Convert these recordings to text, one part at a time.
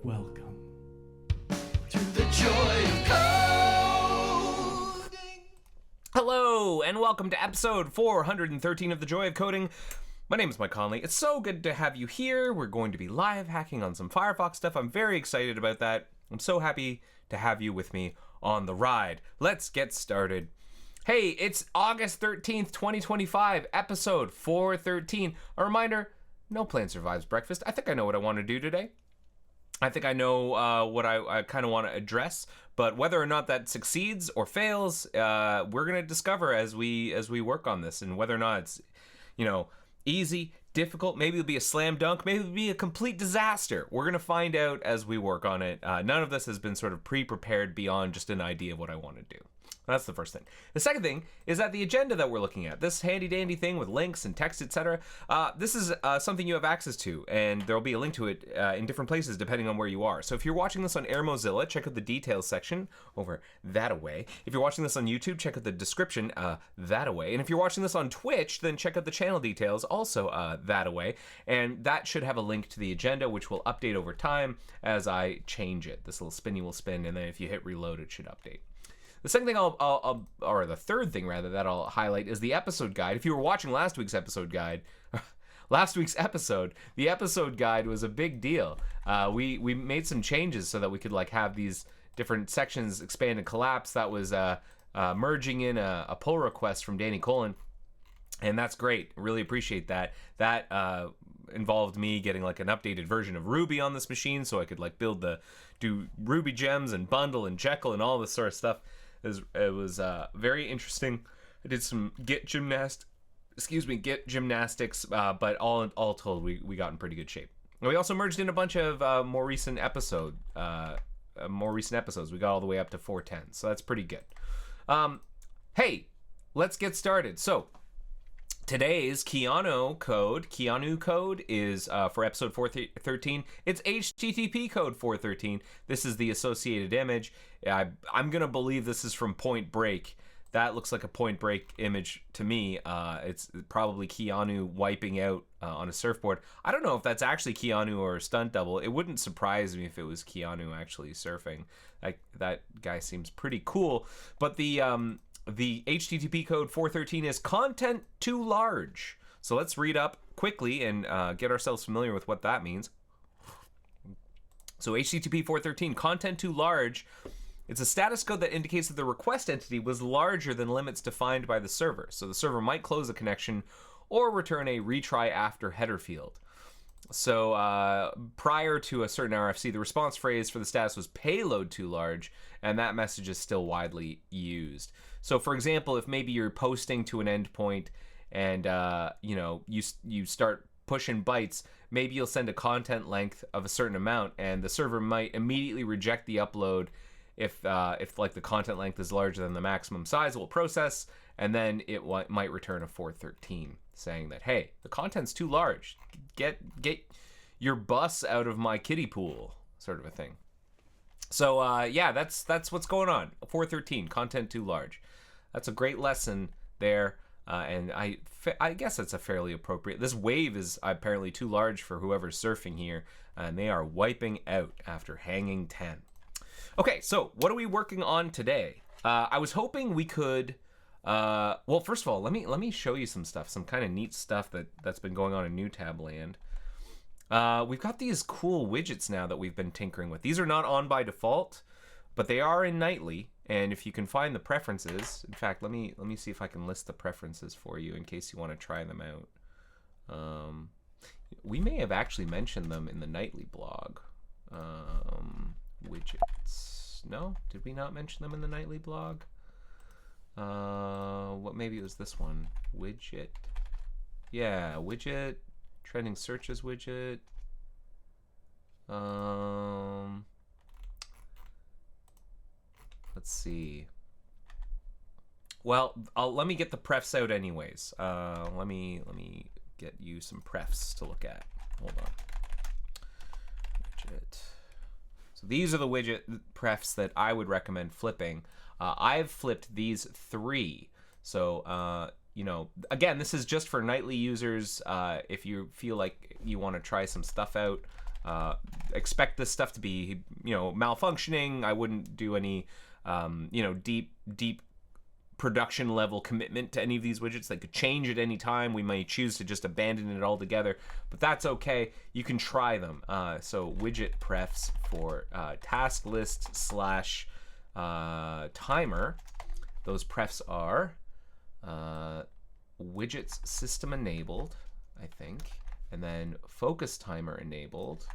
Welcome to the joy of coding. Hello, and welcome to episode 413 of The Joy of Coding. My name is Mike Conley. It's so good to have you here. We're going to be live hacking on some Firefox stuff. I'm very excited about that. I'm so happy to have you with me on the ride. Let's get started. Hey, it's August 13th, 2025, episode 413. A reminder, no plan survives breakfast. I think I know what I want to do today. I think I know what I kind of want to address, but whether or not that succeeds or fails, we're going to discover as we work on this, and whether or not it's, easy, difficult, maybe it'll be a slam dunk, maybe it'll be a complete disaster. We're going to find out as we work on it. None of this has been sort of pre-prepared beyond just an idea of what I want to do. That's the first thing. The second thing is that the agenda that we're looking at, this handy dandy thing with links and text, etc., this is something you have access to, and there'll be a link to it in different places depending on where you are. So if you're watching this on Air Mozilla, check out the details section over that-a-way. If you're watching this on YouTube, check out the description that-a-way. And if you're watching this on Twitch, then check out the channel details also that-a-way. And that should have a link to the agenda, which will update over time as I change it. This little spinny will spin, and then if you hit reload, it should update. The second thing or the third thing rather, that I'll highlight is the episode guide. If you were watching last week's episode guide, the episode guide was a big deal. We made some changes so that we could have these different sections expand and collapse. That was merging in a pull request from Danny Colin, and that's great. Really appreciate that. That involved me getting an updated version of Ruby on this machine, so I could do Ruby gems and bundle and Jekyll and all this sort of stuff. It was very interesting. I did some Git gymnastics, but all told, we got in pretty good shape. And we also merged in a bunch of more recent episodes. We got all the way up to 410, so that's pretty good. Hey, let's get started. So today's Keanu code is for episode 413. It's HTTP code 413. This is the associated image. I'm going to believe this is from Point Break. That looks like a Point Break image to me. It's probably Keanu wiping out on a surfboard. I don't know if that's actually Keanu or a stunt double. It wouldn't surprise me if it was Keanu actually surfing. That guy seems pretty cool. But the HTTP code 413 is content too large. So let's read up quickly and get ourselves familiar with what that means. So HTTP 413, content too large. It's a status code that indicates that the request entity was larger than limits defined by the server. So the server might close a connection or return a retry after header field. So prior to a certain RFC, the response phrase for the status was payload too large, and that message is still widely used. So for example, if maybe you're posting to an endpoint and you start pushing bytes, maybe you'll send a content length of a certain amount, and the server might immediately reject the upload if the content length is larger than the maximum size it will process, and then it might return a 413 saying that, hey, the content's too large. Get your bus out of my kiddie pool, sort of a thing. So that's what's going on. 413, content too large. That's a great lesson there, and I guess that's a fairly appropriate. This wave is apparently too large for whoever's surfing here, and they are wiping out after hanging 10. Okay, so what are we working on today? I was hoping we could. Well, first of all, let me show you some stuff, some kind of neat stuff that's been going on in New Tab land. We've got these cool widgets now that we've been tinkering with. These are not on by default, but they are in Nightly. And if you can find the preferences, in fact, let me see if I can list the preferences for you in case you want to try them out. We may have actually mentioned them in the Nightly blog. Widgets. No? Did we not mention them in the Nightly blog? Maybe it was this one. Widget. Yeah, widget. Trending searches widget. Let's see. Well, let me get the prefs out anyways. Let me get you some prefs to look at. Hold on. Widget. So these are the widget prefs that I would recommend flipping. I've flipped these 3. So, again, this is just for Nightly users. If you feel like you want to try some stuff out, expect this stuff to be, malfunctioning. I wouldn't do any, deep production level commitment to any of these widgets. They could change at any time. We may choose to just abandon it altogether, but that's okay. You can try them. So widget prefs for task list slash timer. Those prefs are widgets system enabled, I think, and then focus timer enabled,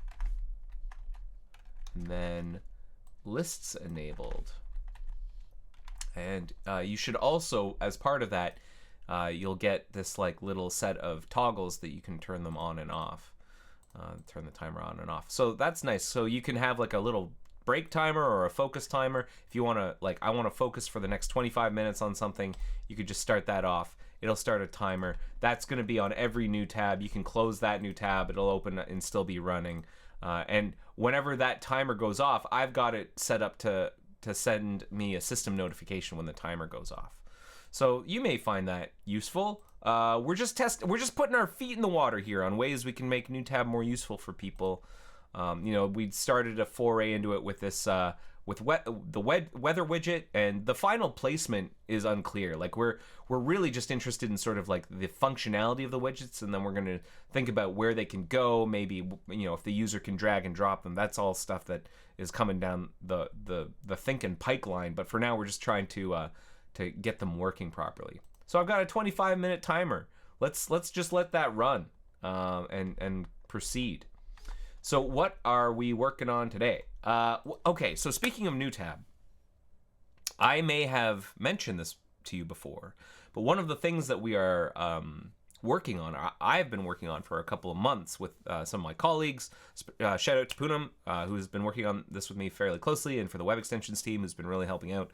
and then lists enabled. And you should also, as part of that, you'll get this like little set of toggles that you can turn them on and off, turn the timer on and off. So that's nice. So you can have like a little break timer or a focus timer. If you want to, like, I want to focus for the next 25 minutes on something, you could just start that off. It'll start a timer. That's going to be on every new tab. You can close that new tab. It'll open and still be running. And whenever that timer goes off, I've got it set up to send me a system notification when the timer goes off. So you may find that useful. We're just putting our feet in the water here on ways we can make new tab more useful for people. We started a foray into it with this the weather widget, and the final placement is unclear. Like we're really just interested in sort of like the functionality of the widgets, and then we're going to think about where they can go. Maybe if the user can drag and drop them. That's all stuff that is coming down the thinking pipeline. But for now, we're just trying to get them working properly. So I've got a 25-minute timer. Let's just let that run and proceed. So what are we working on today? Okay, so speaking of new tab, I may have mentioned this to you before, but one of the things that we are working on, I've been working on for a couple of months with some of my colleagues. Shout out to Poonam, who's been working on this with me fairly closely, and for the web extensions team, who's been really helping out.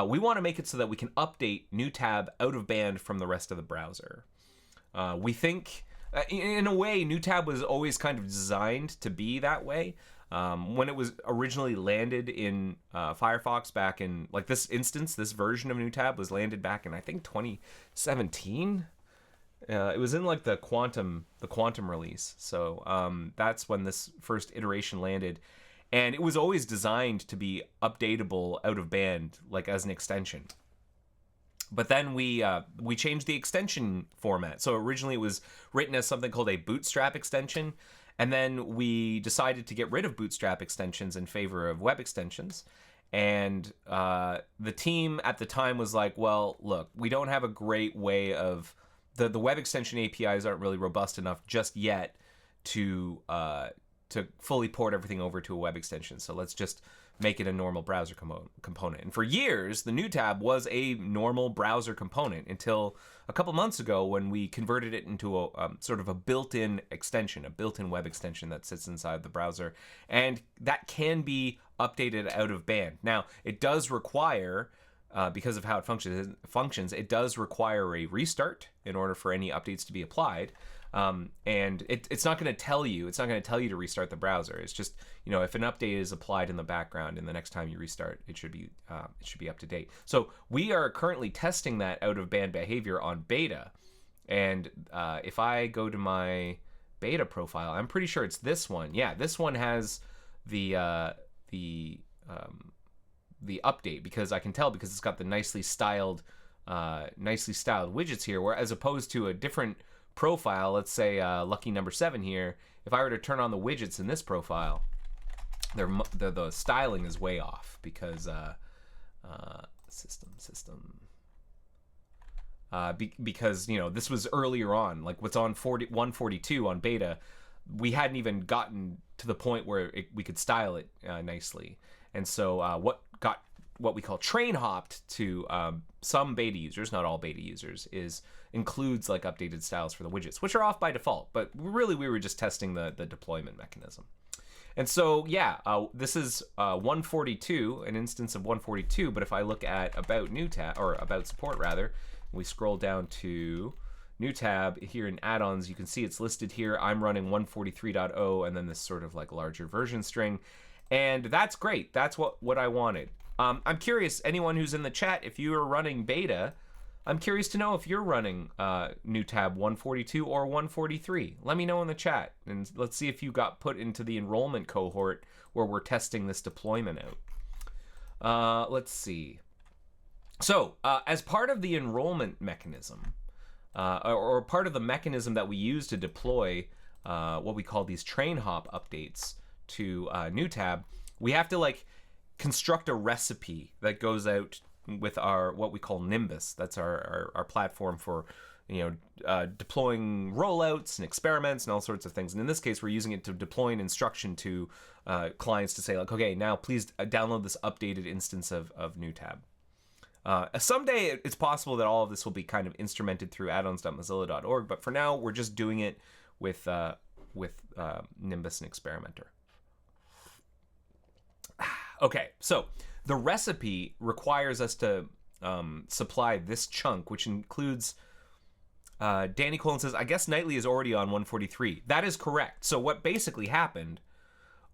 We want to make it so that we can update new tab out of band from the rest of the browser. We think, in a way, new tab was always kind of designed to be that way. When it was originally landed in Firefox back in, like, this version of new tab was landed back in, I think, 2017. It was in like the quantum release. So that's when this first iteration landed, and it was always designed to be updatable out of band, like as an extension. But then we changed the extension format. So originally it was written as something called a Bootstrap extension, and then we decided to get rid of Bootstrap extensions in favor of web extensions. And the team at the time was like, well, look, we don't have a great way of the web extension APIs aren't really robust enough just yet to fully port everything over to a web extension. So let's just make it a normal browser component. And for years, the new tab was a normal browser component until a couple months ago when we converted it into a sort of a built-in extension, a built-in web extension that sits inside the browser. And that can be updated out of band. Now, it does require, because of how it functions, it does require a restart in order for any updates to be applied. And it's not going to tell you. It's not going to tell you to restart the browser. It's just, if an update is applied in the background, and the next time you restart, it should be up to date. So we are currently testing that out of band behavior on beta. And if I go to my beta profile, I'm pretty sure it's this one. Yeah, this one has the update, because I can tell because it's got the nicely styled widgets here, where as opposed to a different profile, let's say lucky number 7 here, if I were to turn on the widgets in this profile, the styling is way off, because because this was earlier on, like what's on 142 on beta, we hadn't even gotten to the point where we could style it nicely. And so what we call train hopped to some beta users, not all beta users, includes like updated styles for the widgets, which are off by default. But really, we were just testing the deployment mechanism. And so, yeah, this is 142, an instance of 142. But if I look at about new tab, or about support rather, we scroll down to new tab here in add-ons, you can see it's listed here. I'm running 143.0 and then this sort of like larger version string. And that's great. That's what I wanted. I'm curious, anyone who's in the chat, if you are running beta, I'm curious to know if you're running new tab 142 or 143. Let me know in the chat, and let's see if you got put into the enrollment cohort where we're testing this deployment out. Let's see. So, as part of the enrollment mechanism, or part of the mechanism that we use to deploy what we call these train hop updates to new tab, we have to like construct a recipe that goes out with our what we call Nimbus. That's our platform for deploying rollouts and experiments and all sorts of things. And in this case, we're using it to deploy an instruction to clients to say like, okay, now please download this updated instance of new tab. Someday it's possible that all of this will be kind of instrumented through addons.mozilla.org, but for now we're just doing it with Nimbus and Experimenter. Okay, so the recipe requires us to supply this chunk, which includes Danny Colin says, I guess Nightly is already on 143. That is correct. So what basically happened,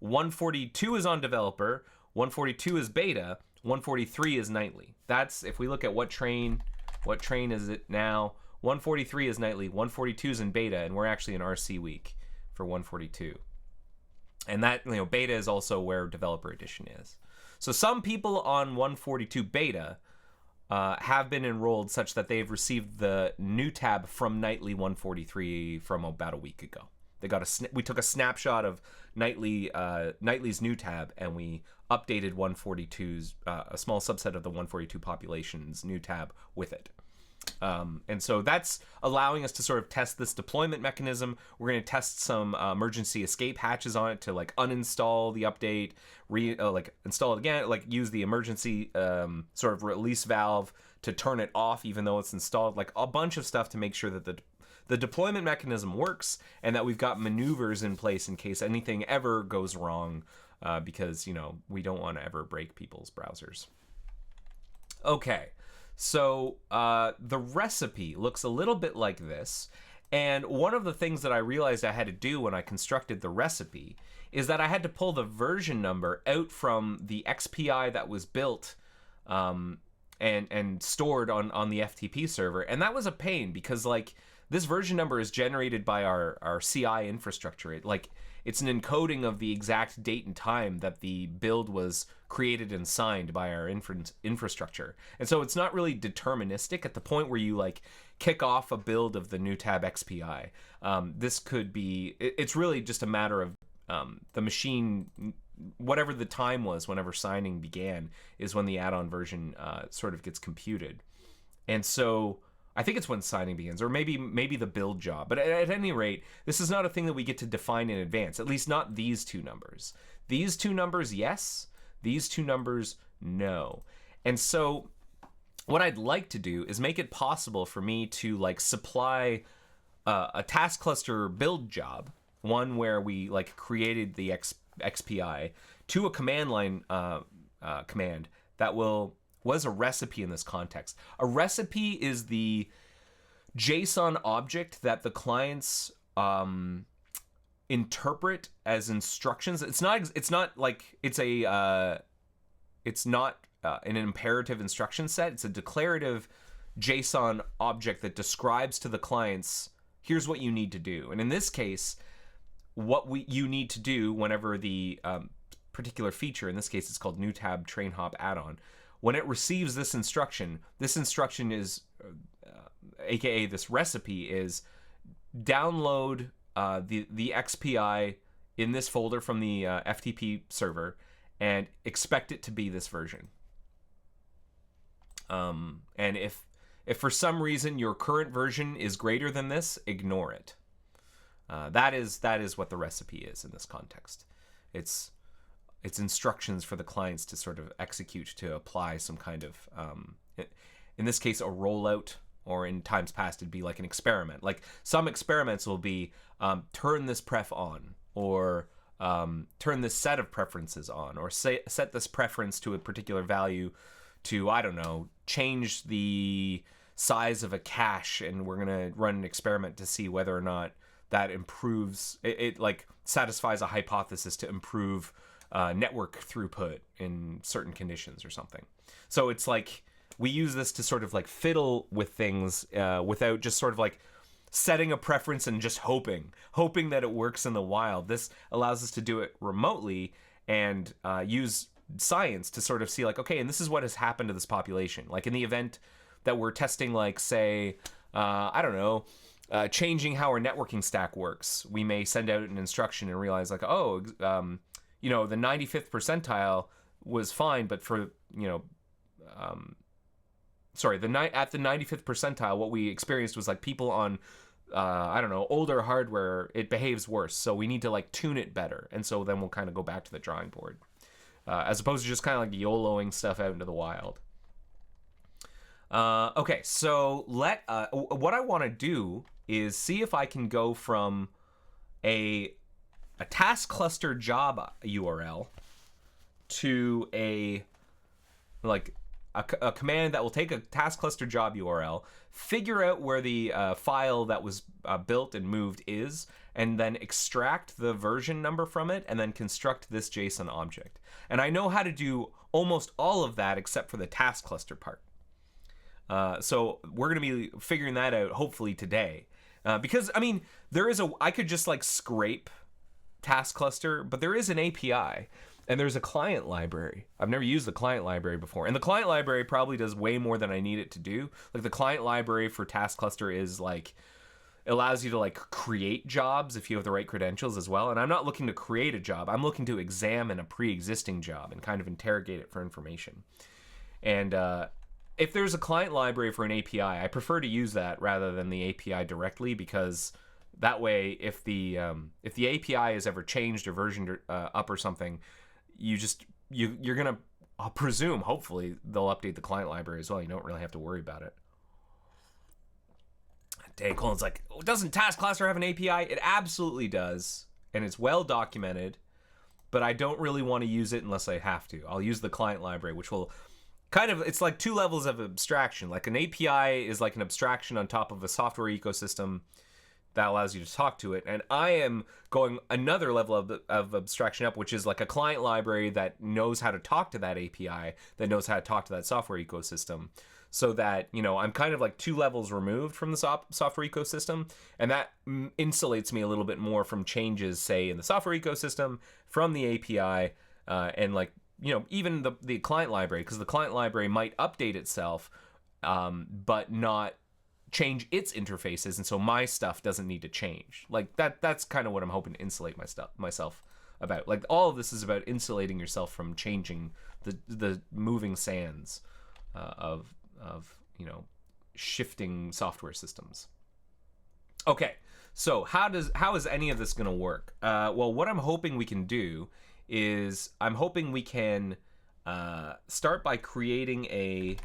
142 is on developer, 142 is beta, 143 is Nightly. That's, if we look at what train is it now, 143 is Nightly, 142 is in beta, and we're actually in RC week for 142. And that, beta is also where developer edition is. So some people on 142 beta have been enrolled such that they've received the new tab from Nightly 143 from about a week ago. They got we took a snapshot of Nightly's new tab, and we updated 142's a small subset of the 142 population's new tab with it. And so that's allowing us to sort of test this deployment mechanism. We're going to test some emergency escape hatches on it to like uninstall the update, install it again, like use the emergency sort of release valve to turn it off even though it's installed, like a bunch of stuff to make sure that the deployment mechanism works and that we've got maneuvers in place in case anything ever goes wrong, because we don't want to ever break people's browsers. Okay. So the recipe looks a little bit like this, and one of the things that I realized I had to do when I constructed the recipe is that I had to pull the version number out from the XPI that was built and stored on the FTP server, and that was a pain because like this version number is generated by our CI infrastructure. It's an encoding of the exact date and time that the build was created and signed by our infrastructure. And so it's not really deterministic at the point where you like kick off a build of the new tab XPI. This could be, it's really just a matter of the machine, whatever the time was whenever signing began is when the add-on version sort of gets computed. And so I think it's when signing begins, or maybe the build job. But at any rate, this is not a thing that we get to define in advance, at least not these two numbers. These two numbers, yes. These two numbers, no. And so what I'd like to do is make it possible for me to like supply a task cluster build job, one where we like created the XPI, to a command line command that was a recipe in this context. A recipe is the JSON object that the clients interpret as instructions. It's not an imperative instruction set. It's a declarative JSON object that describes to the clients, here's what you need to do. And in this case, you need to do whenever the particular feature, in this case it's called new tab train hop add-on, when it receives this instruction is, aka this recipe is, download the XPI in this folder from the FTP server and expect it to be this version. And if for some reason your current version is greater than this, ignore it. That is what the recipe is in this context. It's instructions for the clients to sort of execute to apply some kind of, in this case, a rollout, or in times past it'd be like an experiment. Like some experiments will be turn this pref on, or turn this set of preferences on, or set this preference to a particular value to, I don't know, change the size of a cache, and we're going to run an experiment to see whether or not that improves, it like satisfies a hypothesis to improve network throughput in certain conditions or something. So it's like we use this to sort of like fiddle with things without just sort of like setting a preference and just hoping that it works in the wild. This allows us to do it remotely and use science to sort of see like, okay, and this is what has happened to this population. Like in the event that we're testing, like say, I don't know, changing how our networking stack works, we may send out an instruction and realize like, oh, you know, the 95th percentile was fine, but for, you know, at the 95th percentile, what we experienced was like people on, I don't know, older hardware, it behaves worse. So we need to like tune it better. And so then we'll kind of go back to the drawing board, as opposed to just kind of like YOLOing stuff out into the wild. Okay, so what I want to do is see if I can go from a task cluster job URL to a command that will take a task cluster job URL, figure out where the file that was built and moved is, and then extract the version number from it, and then construct this JSON object. And I know how to do almost all of that except for the task cluster part. So we're going to be figuring that out hopefully today. Because, I mean, I could just like scrape task cluster, but there is an API. And there's a client library. I've never used the client library before. And the client library probably does way more than I need it to do. Like the client library for task cluster is like, it allows you to like create jobs if you have the right credentials as well. And I'm not looking to create a job. I'm looking to examine a pre-existing job and kind of interrogate it for information. And if there's a client library for an API, I prefer to use that rather than the API directly, because that way, if the API is ever changed or versioned up or something, you're gonna presume, hopefully they'll update the client library as well. You don't really have to worry about it. Dang, Colin's like, doesn't task cluster have an API? It absolutely does, and it's well documented, but I don't really want to use it unless I have to. I'll use the client library, which will kind of, it's like two levels of abstraction. Like an API is like an abstraction on top of a software ecosystem that allows you to talk to it, and I am going another level of abstraction up, which is like a client library that knows how to talk to that API, that knows how to talk to that software ecosystem, so that, you know, I'm kind of like two levels removed from the software ecosystem, and that insulates me a little bit more from changes, say, in the software ecosystem, from the API, and like, you know, even the client library, because the client library might update itself, but not change its interfaces, and so my stuff doesn't need to change. Like that's kind of what I'm hoping to insulate myself about. Like all of this is about insulating yourself from changing the moving sands of you know, shifting software systems. Okay, so how is any of this going to work? Well, what I'm hoping we can do is I'm hoping we can start by creating a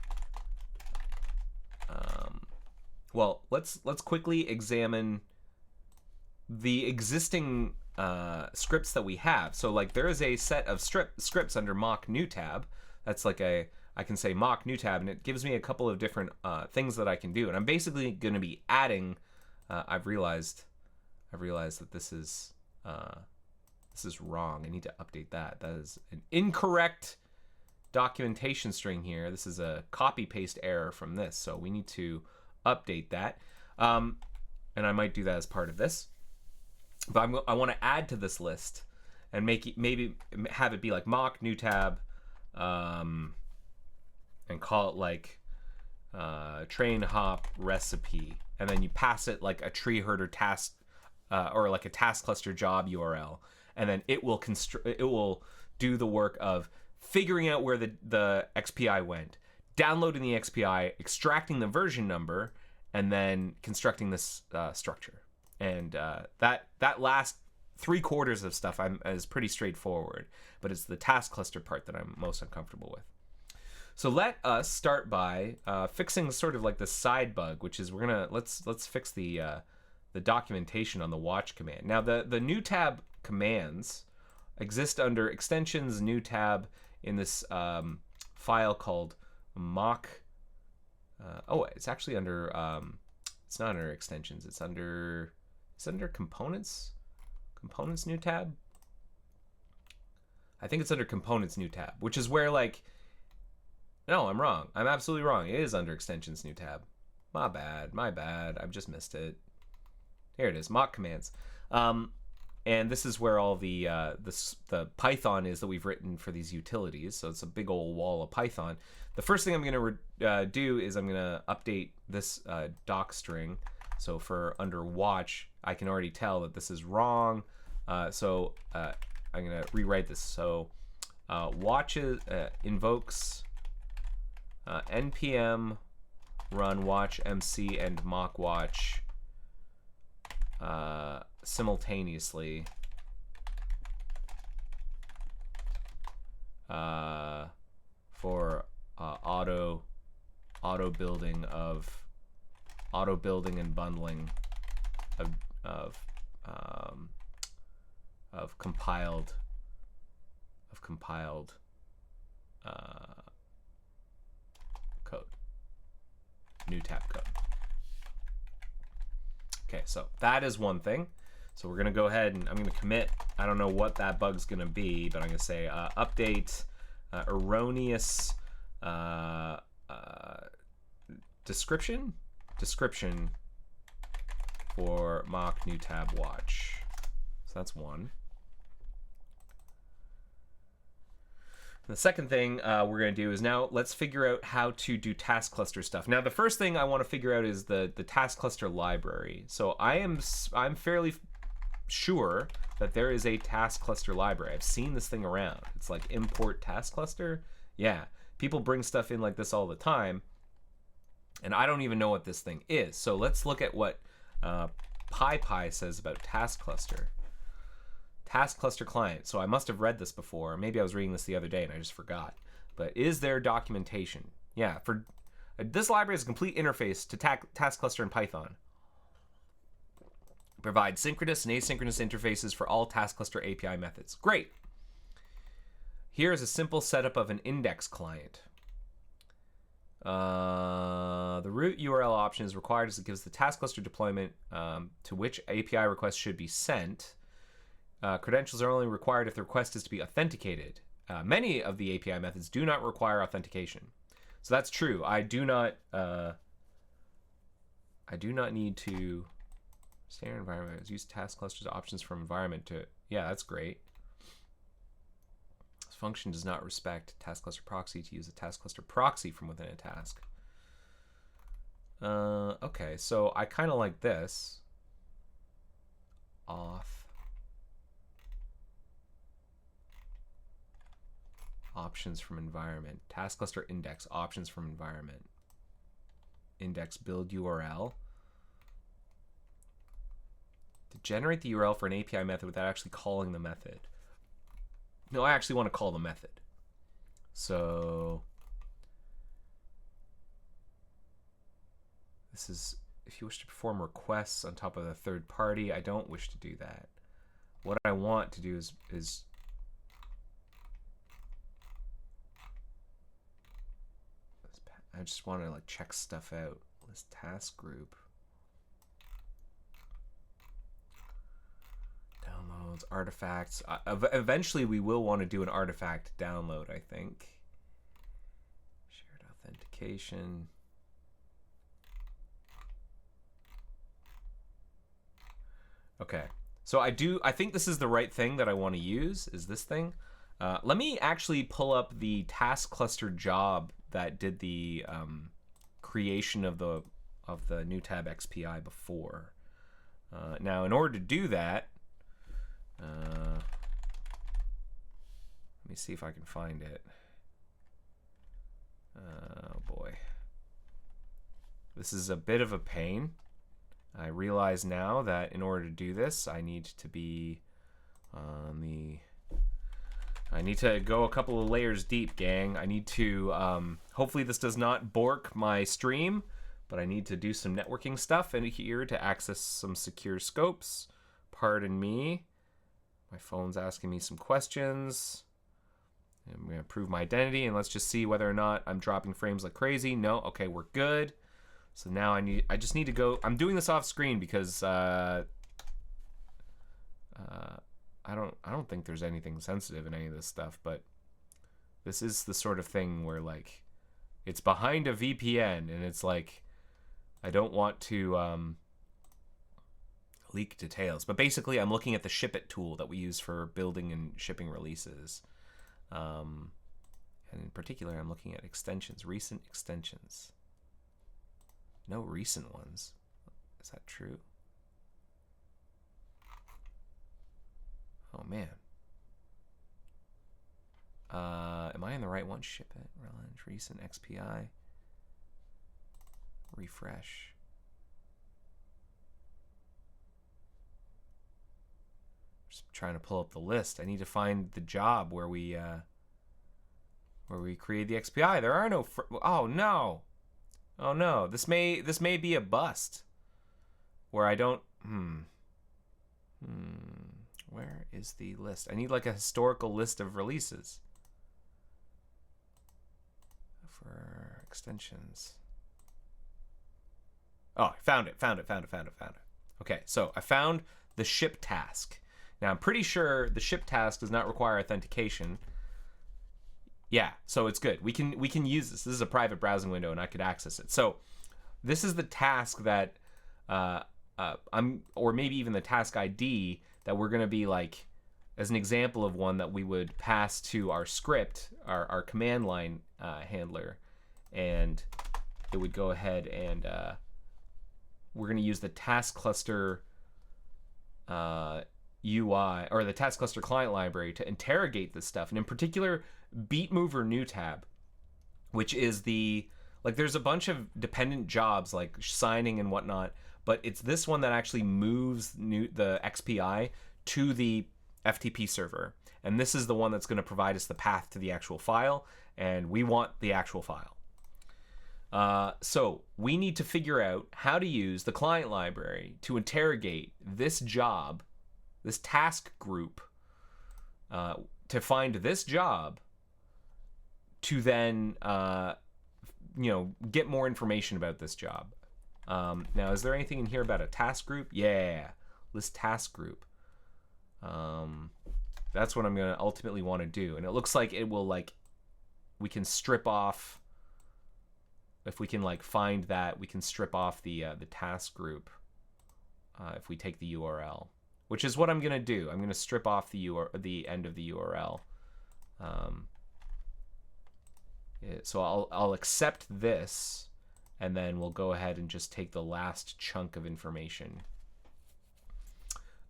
well, let's quickly examine the existing scripts that we have. So like there is a set of scripts under mock new tab. That's like I can say mock new tab, and it gives me a couple of different things that I can do. And I'm basically going to be adding. I've realized that this is wrong. I need to update that. That is an incorrect documentation string here. This is a copy paste error from this, so we need to update that, and I might do that as part of this, but I want to add to this list and maybe have it be like mock new tab, and call it like train hop recipe, and then you pass it like a tree herder task or like a task cluster job URL, and then it will do the work of figuring out where the XPI went, downloading the XPI, extracting the version number, and then constructing this structure. And that last 3/4 of stuff is pretty straightforward, but it's the task cluster part that I'm most uncomfortable with. So let us start by fixing sort of like the side bug, which is let's fix the documentation on the watch command. Now the new tab commands exist under extensions new tab in this file called mock. It's actually under. It's not under extensions. It's under components. Components new tab. I think it's under components new tab, which is where like No, I'm wrong. I'm absolutely wrong. It is under extensions, new tab. My bad. My bad. I've just missed it. Here it is. Mock commands. And this is where all the Python is that we've written for these utilities. So it's a big old wall of Python. The first thing I'm going to do is I'm going to update this doc string. So for under watch, I can already tell that this is wrong. So I'm going to rewrite this. So watches invokes npm run watch mc and mock watch simultaneously for auto building and bundling of compiled code, new tab code. Okay, so that is one thing. So we're gonna go ahead and I'm gonna commit. I don't know what that bug's gonna be, but I'm gonna say update erroneous description for mock new tab watch. So that's one. The second thing we're going to do is now let's figure out how to do task cluster stuff. Now, the first thing I want to figure out is the task cluster library. So I'm fairly sure that there is a task cluster library. I've seen this thing around. It's like import task cluster. Yeah, people bring stuff in like this all the time, and I don't even know what this thing is. So let's look at what PyPy says about task cluster. Task cluster client. So I must have read this before. Maybe I was reading this the other day and I just forgot. But is there documentation? Yeah, for this library is a complete interface to task cluster in Python. Provide synchronous and asynchronous interfaces for all task cluster API methods. Great. Here is a simple setup of an index client. The root URL option is required as it gives the task cluster deployment to which API requests should be sent. Credentials are only required if the request is to be authenticated. Many of the API methods do not require authentication. So that's true. I do not need to standard environment. Use task clusters options from environment to, yeah, that's great. This function does not respect task cluster proxy to use a task cluster proxy from within a task. Okay, so I kind of like this. Auth. Options from environment. Task cluster index. Options from environment. Index build URL. To generate the URL for an API method without actually calling the method. No, I actually want to call the method. So this is if you wish to perform requests on top of a third party. I don't wish to do that. What I want to do is I just want to like check stuff out. This task group. Downloads, artifacts. Eventually we will want to do an artifact download, I think. Shared authentication. Okay. So I think this is the right thing that I want to use, is this thing. Let me actually pull up the task cluster job that did the creation of the new tab XPI before. Now, in order to do that, let me see if I can find it. Oh boy, this is a bit of a pain. I realize now that in order to do this, I need to be on the. I need to go a couple of layers deep, gang. I need to, hopefully this does not bork my stream, but I need to do some networking stuff in here to access some secure scopes. Pardon me. My phone's asking me some questions. I'm gonna prove my identity and let's just see whether or not I'm dropping frames like crazy. No, okay, we're good. So now I just need to go, I'm doing this off screen because, I don't think there's anything sensitive in any of this stuff, but this is the sort of thing where like It's behind a VPN, and it's like, I don't want to leak details. But basically, I'm looking at the Ship It tool that we use for building and shipping releases. And in particular, I'm looking at extensions, recent extensions. No recent ones. Is that true? Oh, man. Am I in the right one? Ship It, Relent, recent XPI. Refresh. Just trying to pull up the list. I need to find the job where we create the XPI. There are no. Oh no! Oh no! This may be a bust. Where I don't. Where is the list? I need like a historical list of releases for extensions. Oh, I found it. Okay, so I found the ship task. Now I'm pretty sure the ship task does not require authentication. Yeah, so it's good. We can use this. This is a private browsing window, and I could access it. So this is the task that or maybe even the task ID that we're gonna be like, as an example of one that we would pass to our script, our command line handler, and it would go ahead and we're gonna use the task cluster UI, or the task cluster client library, to interrogate this stuff, and in particular BeatMover new tab, which is the, like, there's a bunch of dependent jobs like signing and whatnot, but it's this one that actually moves the XPI to the FTP server, and this is the one that's going to provide us the path to the actual file, and we want the actual file. So we need to figure out how to use the client library to interrogate this job, this task group, to find this job, to then get more information about this job. Now, is there anything in here about a task group? Yeah, list task group. That's what I'm gonna ultimately want to do, and it looks like it will, like, we can strip off, if we can like find that, we can strip off the task group if we take the URL, which is what I'm gonna do. I'm gonna strip off the end of the URL. So I'll accept this, and then we'll go ahead and just take the last chunk of information.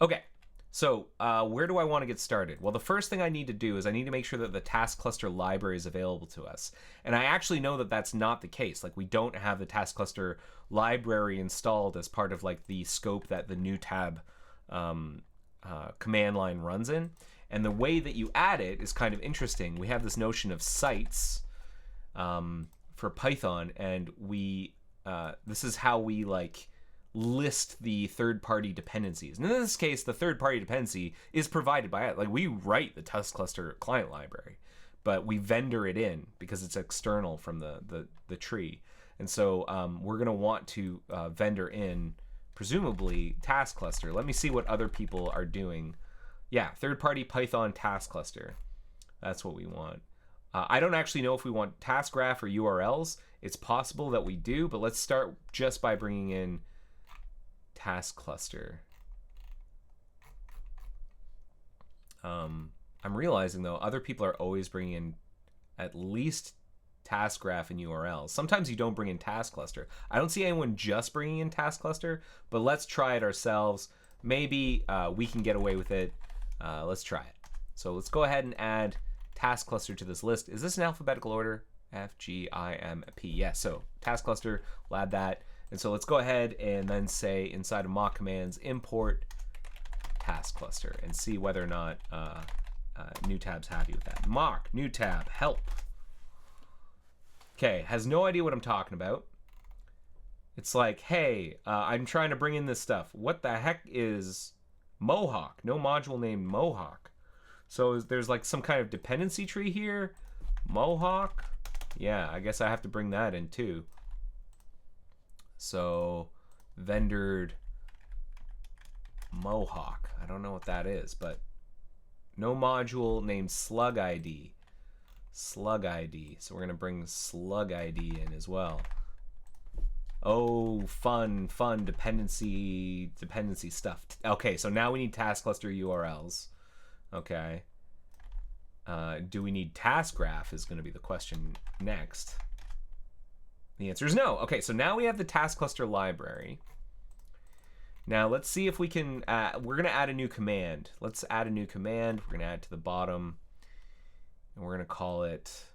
Okay, so where do I want to get started? Well, the first thing I need to do is I need to make sure that the task cluster library is available to us. And I actually know that that's not the case. Like, we don't have the task cluster library installed as part of like the scope that the new tab command line runs in. And the way that you add it is kind of interesting. We have this notion of sites for Python, and we this is how we like list the third-party dependencies. And in this case, the third-party dependency is provided by it. Like, we write the task cluster client library, but we vendor it in because it's external from the tree. And so we're going to want to vendor in, presumably, task cluster. Let me see what other people are doing. Yeah, third-party Python task cluster. That's what we want. I don't actually know if we want task graph or URLs. It's possible that we do, but let's start just by bringing in task cluster. I'm realizing, though, other people are always bringing in at least task graph and URLs. Sometimes you don't bring in task cluster. I don't see anyone just bringing in task cluster, but let's try it ourselves. Maybe we can get away with it. Let's try it. So let's go ahead and add task cluster to this list. Is this in alphabetical order? F, G, I, M, P. Yes, so task cluster, we'll add that. And so let's go ahead and then say inside of mock commands, import task cluster, and see whether or not new tab's happy with that. Mock, new tab, help. Okay, has no idea what I'm talking about. It's like, hey, I'm trying to bring in this stuff. What the heck is Mohawk? No module named Mohawk. So there's like some kind of dependency tree here. Mohawk. Yeah, I guess I have to bring that in too. So vendored Mohawk. I don't know what that is, but no module named slug ID. Slug ID. So we're going to bring slug ID in as well. Oh, fun dependency stuff. Okay, so now we need task cluster URLs. Okay. Do we need task graph is going to be the question next. The answer is no. Okay, so now we have the task cluster library. Now let's see if we can, we're going to add a new command. Let's add a new command. We're going to add it to the bottom. And we're going to call it,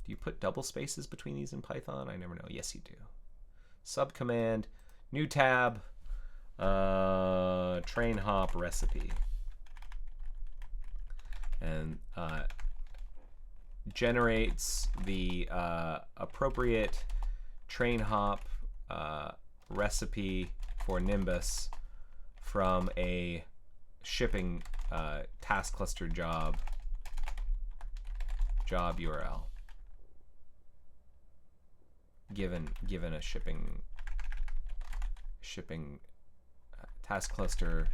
do you put double spaces between these in Python? I never know. Yes, you do. Subcommand, new tab, train hop recipe. And generates the appropriate train hop recipe for Nimbus from a shipping task cluster job URL. Given a shipping task cluster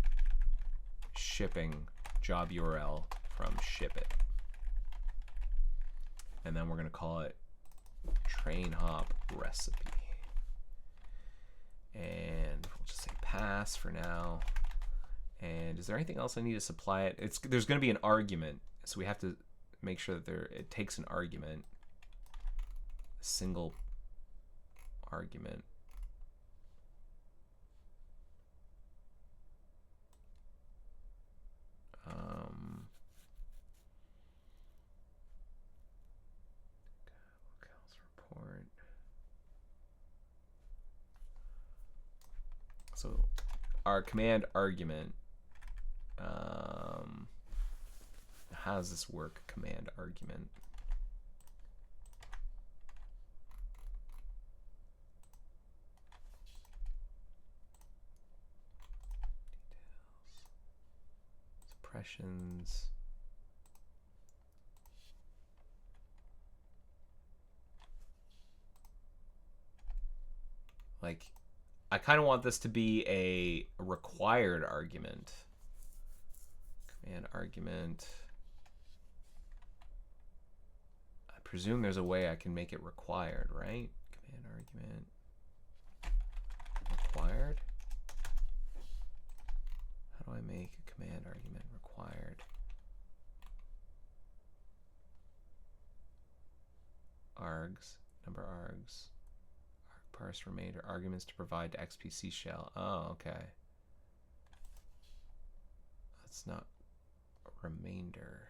shipping job URL from ship it. And then we're going to call it train hop recipe. And we'll just say pass for now. And is there anything else I need to supply it? There's going to be an argument, so we have to make sure that it takes an argument, a single argument. Report. So our command argument, how does this work? Command argument. Suppressions. Like, I kind of want this to be a required argument. Command argument. I presume there's a way I can make it required, right? Command argument. Required? How do I make a command argument required? Args, number args. Parse remainder arguments to provide to XPC shell. Oh, okay. That's not a remainder.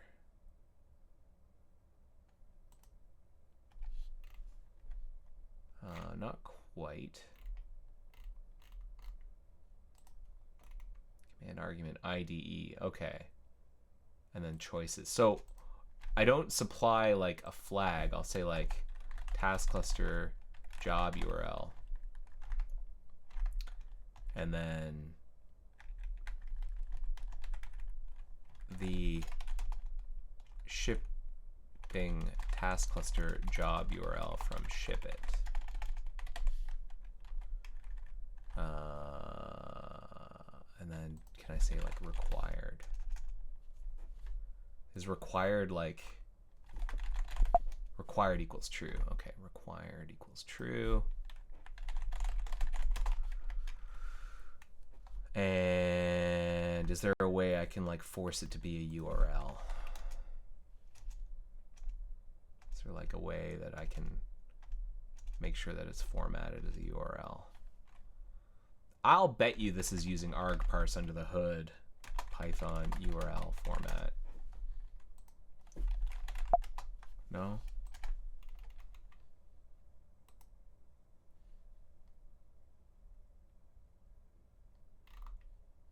Not quite. Command argument IDE. Okay. And then choices. So I don't supply like a flag. I'll say like task cluster job URL, and then the shipping task cluster job URL from ship it. And then can I say like required? Is required like required equals true? Okay, required equals true. And is there a way I can like force it to be a URL? Is there like a way that I can make sure that it's formatted as a URL? I'll bet you this is using argparse under the hood. Python URL format. No?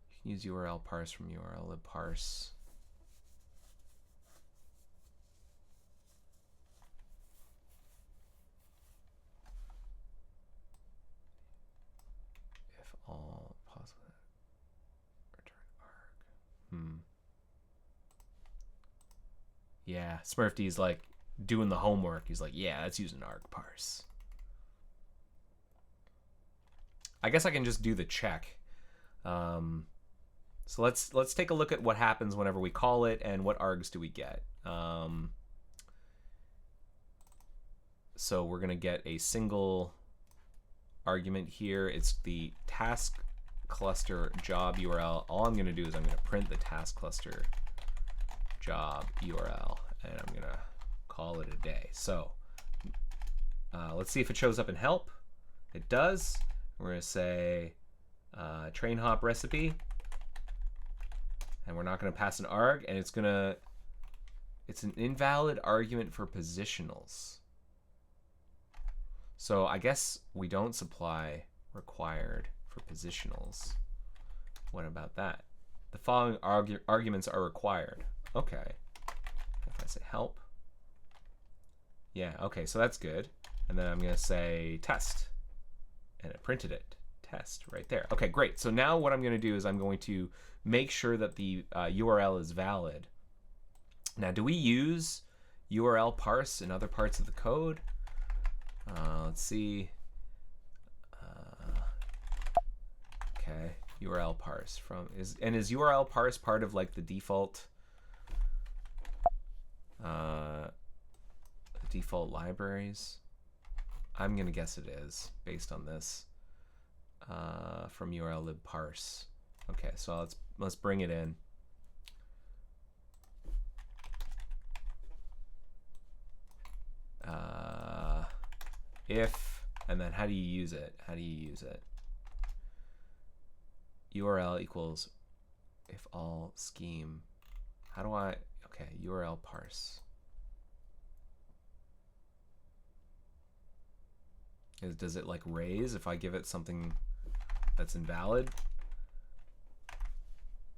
You can use URL parse from URL lib parse. If all possible, return arg. Yeah, Smurfy's like doing the homework. He's like, yeah, that's using argparse. I guess I can just do the check. So let's take a look at what happens whenever we call it and what args do we get. So we're gonna get a single argument here. It's the task cluster job URL. All I'm gonna do is I'm gonna print the task cluster job URL, and I'm gonna call it a day. So let's see if it shows up in help. It does. We're gonna say train hop recipe, and we're not gonna pass an arg, and it's an invalid argument for positionals. So I guess we don't supply required for positionals. What about that? The following arguments are required. Okay. If I say help. Yeah, okay, so that's good. And then I'm gonna say test. And it printed it. Test right there. Okay, great. So now what I'm gonna do is I'm going to make sure that the URL is valid. Now, do we use URL parse in other parts of the code? Let's see. Okay, URL parse is URL parse part of like the default libraries? I'm gonna guess it is based on this from URL lib parse. Okay, so let's bring it in. If, and then how do you use it? How do you use it? URL equals if all scheme. How do I, okay, URL parse. Does it like raise if I give it something that's invalid?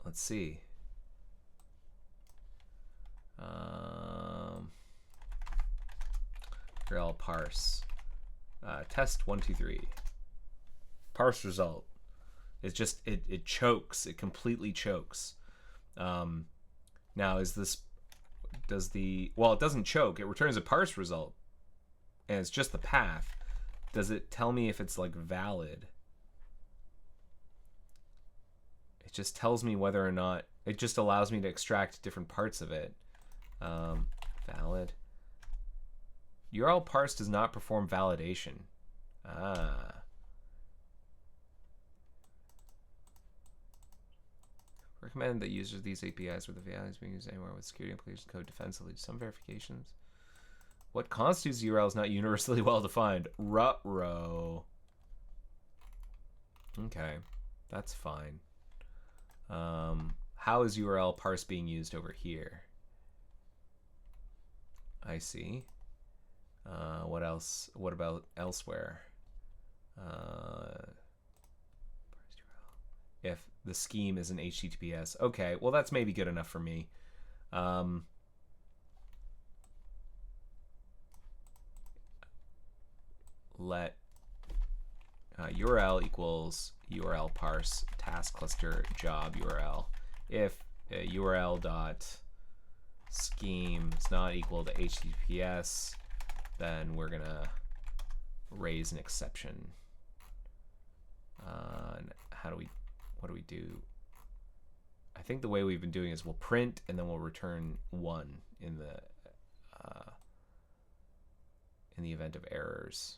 Let's see. URL parse. Test 1, 2, 3. Parse result. It's just it chokes. It completely chokes. Now is this well, it doesn't choke. It returns a parse result, and it's just the path. Does it tell me if it's like valid? It just tells me whether or not. It just allows me to extract different parts of it. Valid. URL parse does not perform validation. Recommend that users of these APIs where the values being used anywhere with security implications code defensively. Some verifications. What constitutes URL is not universally well defined. Ruh-roh. Okay, that's fine. How is URL parse being used over here? I see. What else? What about elsewhere? If the scheme is an HTTPS. Okay, well that's maybe good enough for me. Let URL equals URL parse task cluster job URL. If URL dot scheme is not equal to HTTPS, then we're gonna raise an exception. What do we do? I think the way we've been doing is we'll print and then we'll return 1 in the event of errors,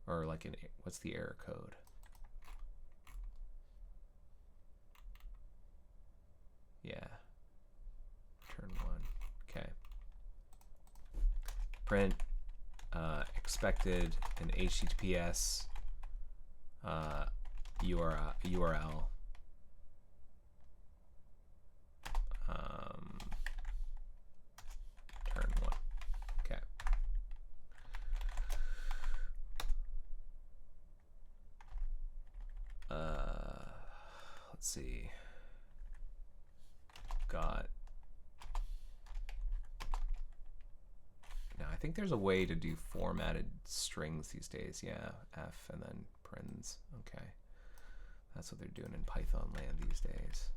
or like what's the error code? Yeah, return 1. Okay. Print expected an HTTPS URL. Turn 1. Okay. Let's see. Got. Now I think there's a way to do formatted strings these days. Yeah, F and then parens. Okay. That's what they're doing in Python land these days.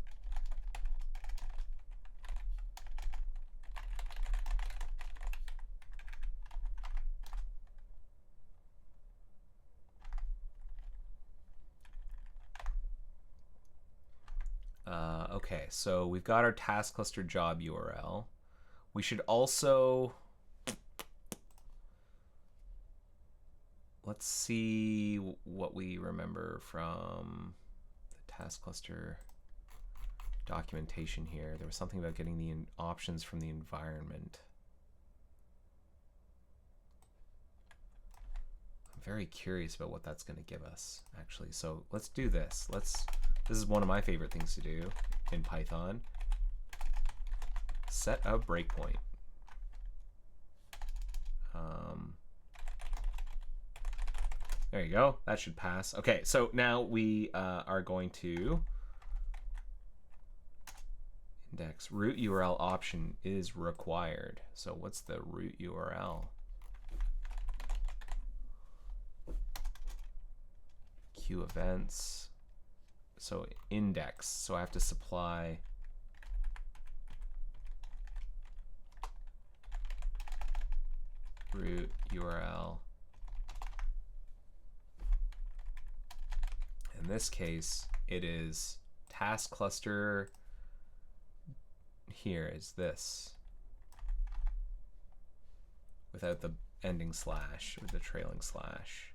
Okay, so we've got our task cluster job URL. We should also... Let's see what we remember from the task cluster documentation here. There was something about getting the options from the environment. I'm very curious about what that's going to give us, actually. So let's do this. This is one of my favorite things to do in Python. Set a breakpoint. There you go. That should pass. Okay, so now we are going to index root URL option is required. So what's the root URL? Queue events. So index. So I have to supply root URL. In this case, it is task cluster. Here is this without the ending slash or the trailing slash.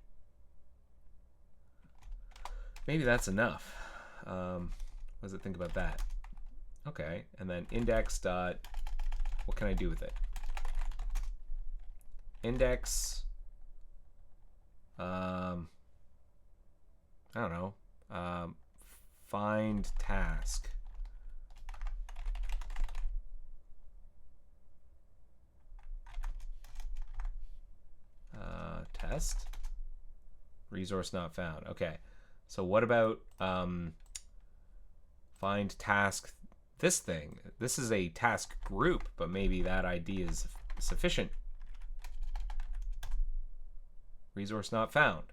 Maybe that's enough. What does it think about that? Okay, and then index dot, what can I do with it? Index, I don't know, find task. Test, resource not found. Okay, so what about find task this thing? This is a task group, but maybe that ID is sufficient. Resource not found.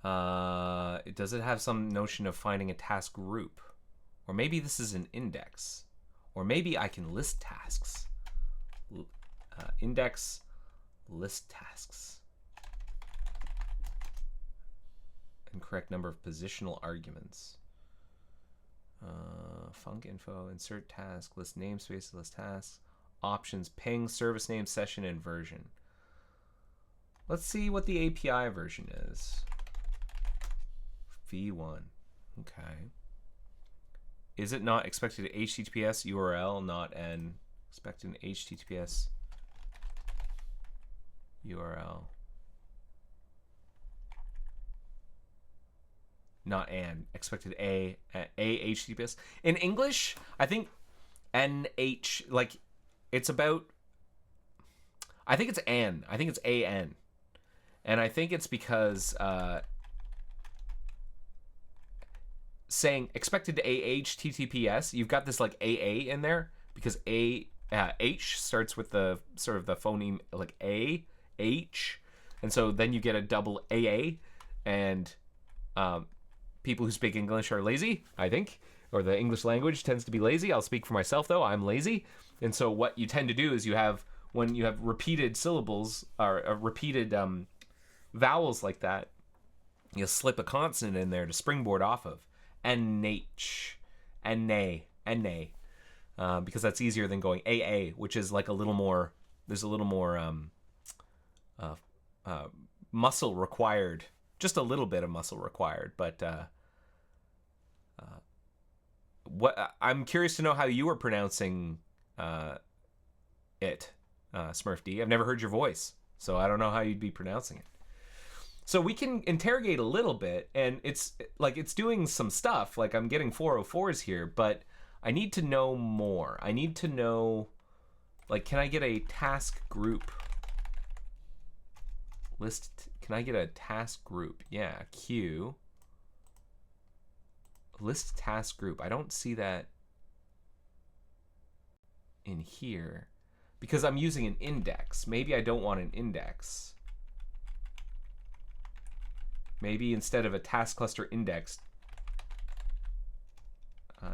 Does it have some notion of finding a task group? Or maybe this is an index. Or maybe I can list tasks. Index, list tasks. Incorrect number of positional arguments. Func info, insert task, list namespace, list tasks. Options, ping, service name, session, and version. Let's see what the API version is. V1. Okay. Is it not expected HTTPS URL, not an expected HTTPS URL? Not an expected a HTTPS. In English, I think NH, like it's about, I think it's an. I think it's AN. And I think it's because saying expected HTTPS, you've got this like AA in there because H starts with the sort of the phoneme like A, H. And so then you get a double AA, and people who speak English are lazy, I think, or the English language tends to be lazy. I'll speak for myself though, I'm lazy. And so what you tend to do is you have, when you have repeated syllables or repeated vowels like that, you'll slip a consonant in there to springboard off of. NH, NA, NA, because that's easier than going AA, which is like a little more, there's a little more muscle required, just a little bit of muscle required, but what I'm curious to know how you were pronouncing it, Smurf D. I've never heard your voice, so I don't know how you'd be pronouncing it. So we can interrogate a little bit, and it's like it's doing some stuff, like I'm getting 404s here, but I need to know more. I need to know, like, can I get a task group list? Can I get a task group? Yeah, queue. List task group. I don't see that in here because I'm using an index. Maybe I don't want an index. Maybe instead of a task cluster index,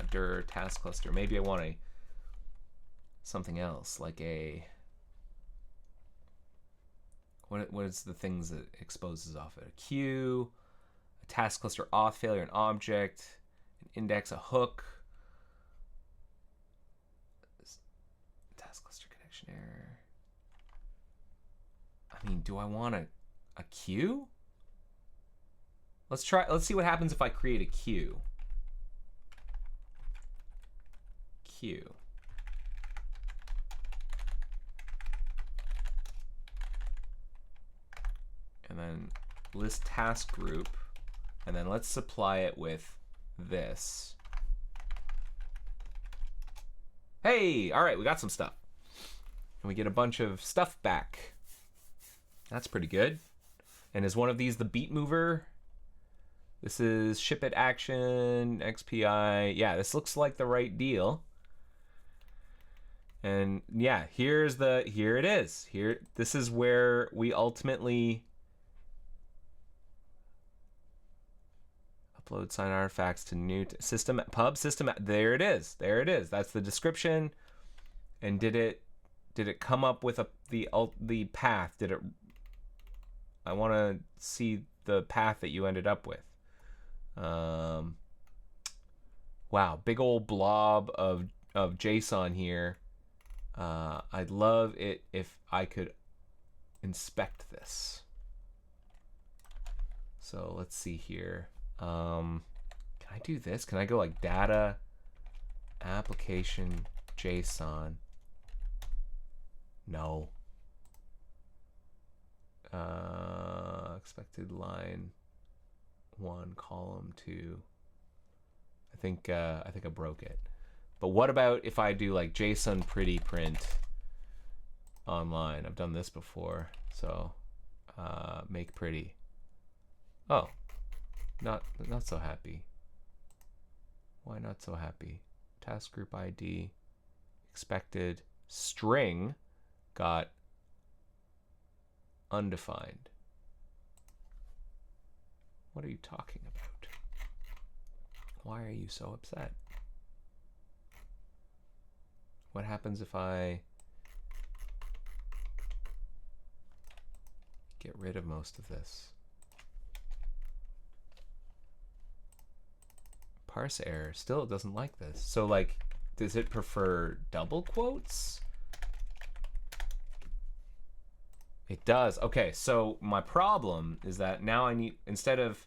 dir task cluster, maybe I want a something else, like a, what is the things that exposes off it? A queue, a task cluster auth failure, an object, an index a hook. Task cluster connection error. I mean, do I want a queue? Let's see what happens if I create a queue. Queue. And then list task group, and then let's supply it with this. Hey, all right, we got some stuff. And we get a bunch of stuff back. That's pretty good. And is one of these the beat mover? This is ship it action, XPI. Yeah, this looks like the right deal. And yeah, here it is. This is where we ultimately upload sign artifacts to new system pub system. There it is. There it is. That's the description. And did it come up with the path? I want to see the path that you ended up with. Wow, big old blob of JSON here. I'd love it if I could inspect this. So let's see here. Can I do this? Can I go like data, application, JSON? No. Expected line 1, column 2. I think I broke it. But what about if I do like JSON pretty print online? I've done this before. So make pretty. Oh, not so happy. Why not so happy? Task group ID expected string got undefined. What are you talking about? Why are you so upset? What happens if I get rid of most of this? Parse error. Still, it doesn't like this. So, like, does it prefer double quotes? It does. Okay, so my problem is that now I need, instead of,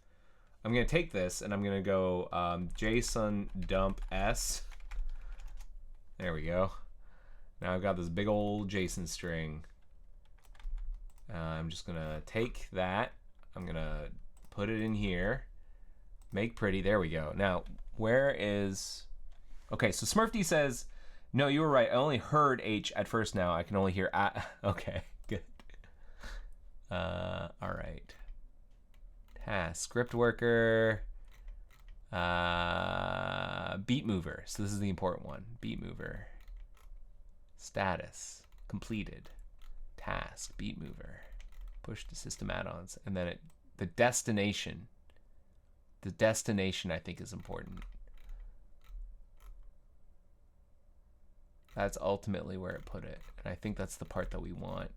I'm going to take this and I'm going to go JSON dump S. There we go. Now I've got this big old JSON string. I'm just going to take that. I'm going to put it in here. Make pretty. There we go. Now, where is... Okay, so Smurfd says, no, you were right. I only heard H at first now. I can only hear... Okay, good. All right. Task, script worker, beat mover. So this is the important one. Beat mover. Status, completed. Task, beat mover. Push to system add-ons. And then the destination. The destination, I think, is important. That's ultimately where it put it. And I think that's the part that we want.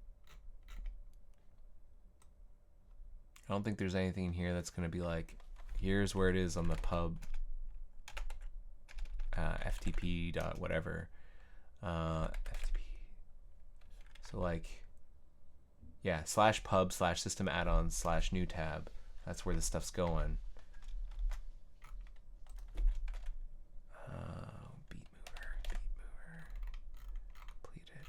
I don't think there's anything in here that's going to be like, here's where it is on the pub FTP dot whatever. FTP. So like, yeah, /pub /system add-ons /new tab. That's where the stuff's going. Beat mover, completed.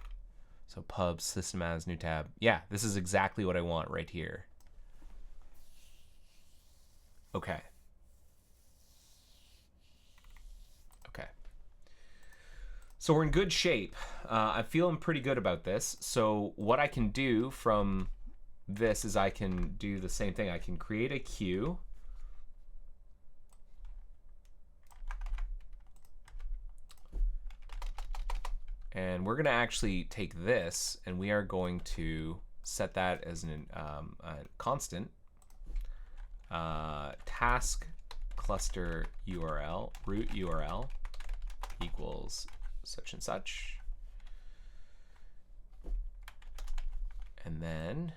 So pub system add-ons new tab. Yeah, this is exactly what I want right here. Okay. Okay. So we're in good shape. I'm feeling pretty good about this. So what I can do from this is I can do the same thing. I can create a queue. And we're going to actually take this and we are going to set that as a constant. Task cluster URL, root URL equals such and such. And then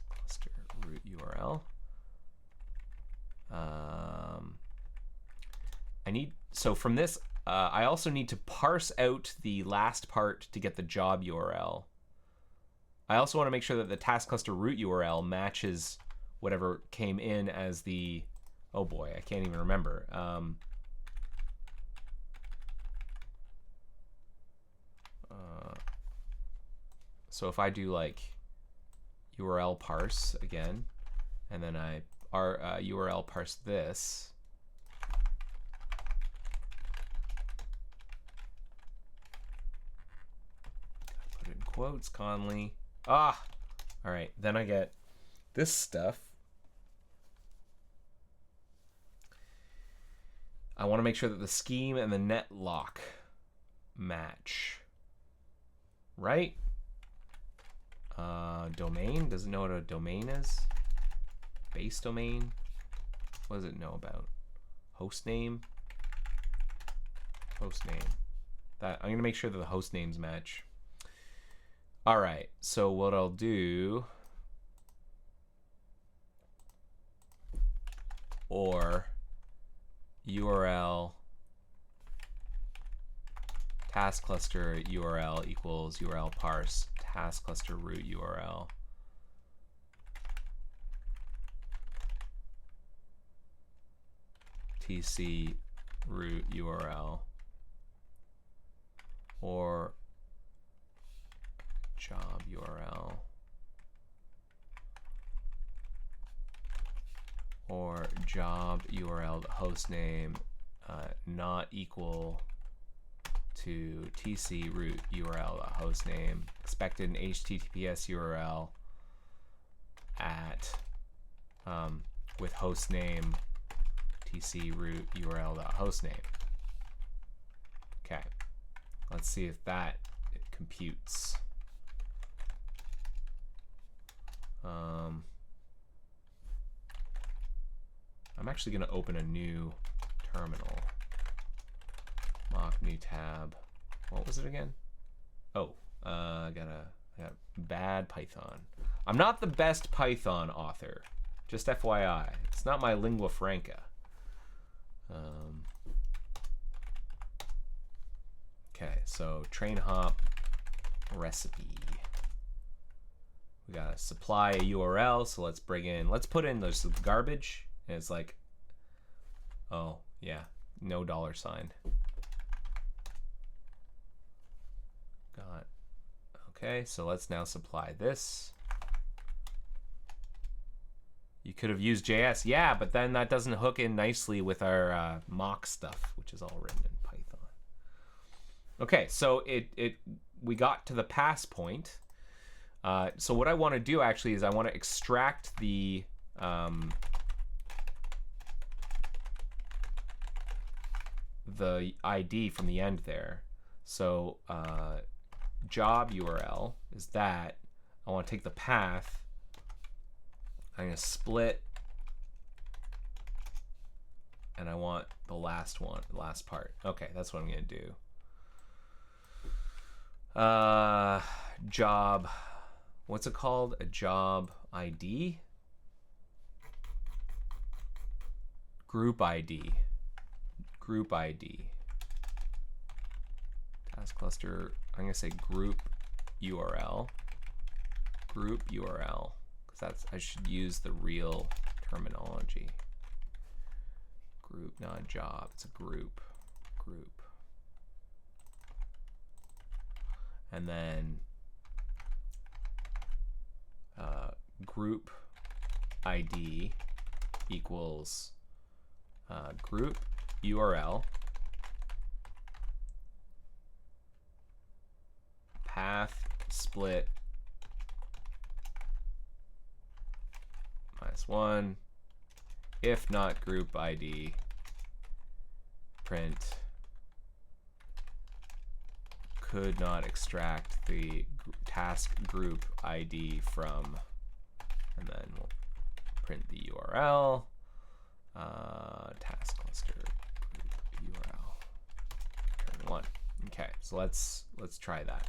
cluster root URL. So from this, I also need to parse out the last part to get the job URL. I also want to make sure that the task cluster root URL matches whatever came in as the, oh boy, I can't even remember. So if I do like URL parse again, and then I URL parse this, put it in quotes, Conley. All right, then I get this stuff. I want to make sure that the scheme and the net lock match, right? Domain, doesn't know what a domain is. Base domain, what does it know about? Host name. That I'm gonna make sure that the host names match. All right, so what I'll do, or URL task cluster URL equals URL parse task cluster root URL. TC root URL, or job URL, or job URL host name not equal to TC root URL host name, expected an HTTPS URL at with host name TC root URL host name. Okay, let's see if that computes. I'm actually going to open a new terminal. Mock new tab. What was it again? Oh, I got bad Python. I'm not the best Python author. Just FYI. It's not my lingua franca. Okay, so train hop recipe. We gotta supply a URL, so let's put in this garbage, and it's like, oh yeah, no $. Okay, so let's now supply this. You could have used JS, yeah, but then that doesn't hook in nicely with our mock stuff, which is all written in Python. Okay, so we got to the pass point. So what I want to do actually is I want to extract the ID from the end there. So job URL is that. I want to take the path. I'm going to split, and I want the last one, the last part. Okay, that's what I'm going to do. Job, what's it called? A job ID? Group ID. Group ID. Task cluster, I'm going to say group URL. Group URL. I should use the real terminology. Group, not job. It's a group. Group. And then group ID equals group URL path split -1, if not group ID, print could not extract the task group ID from, and then we'll print the URL, task cluster group URL, turn 1. Okay, so let's try that.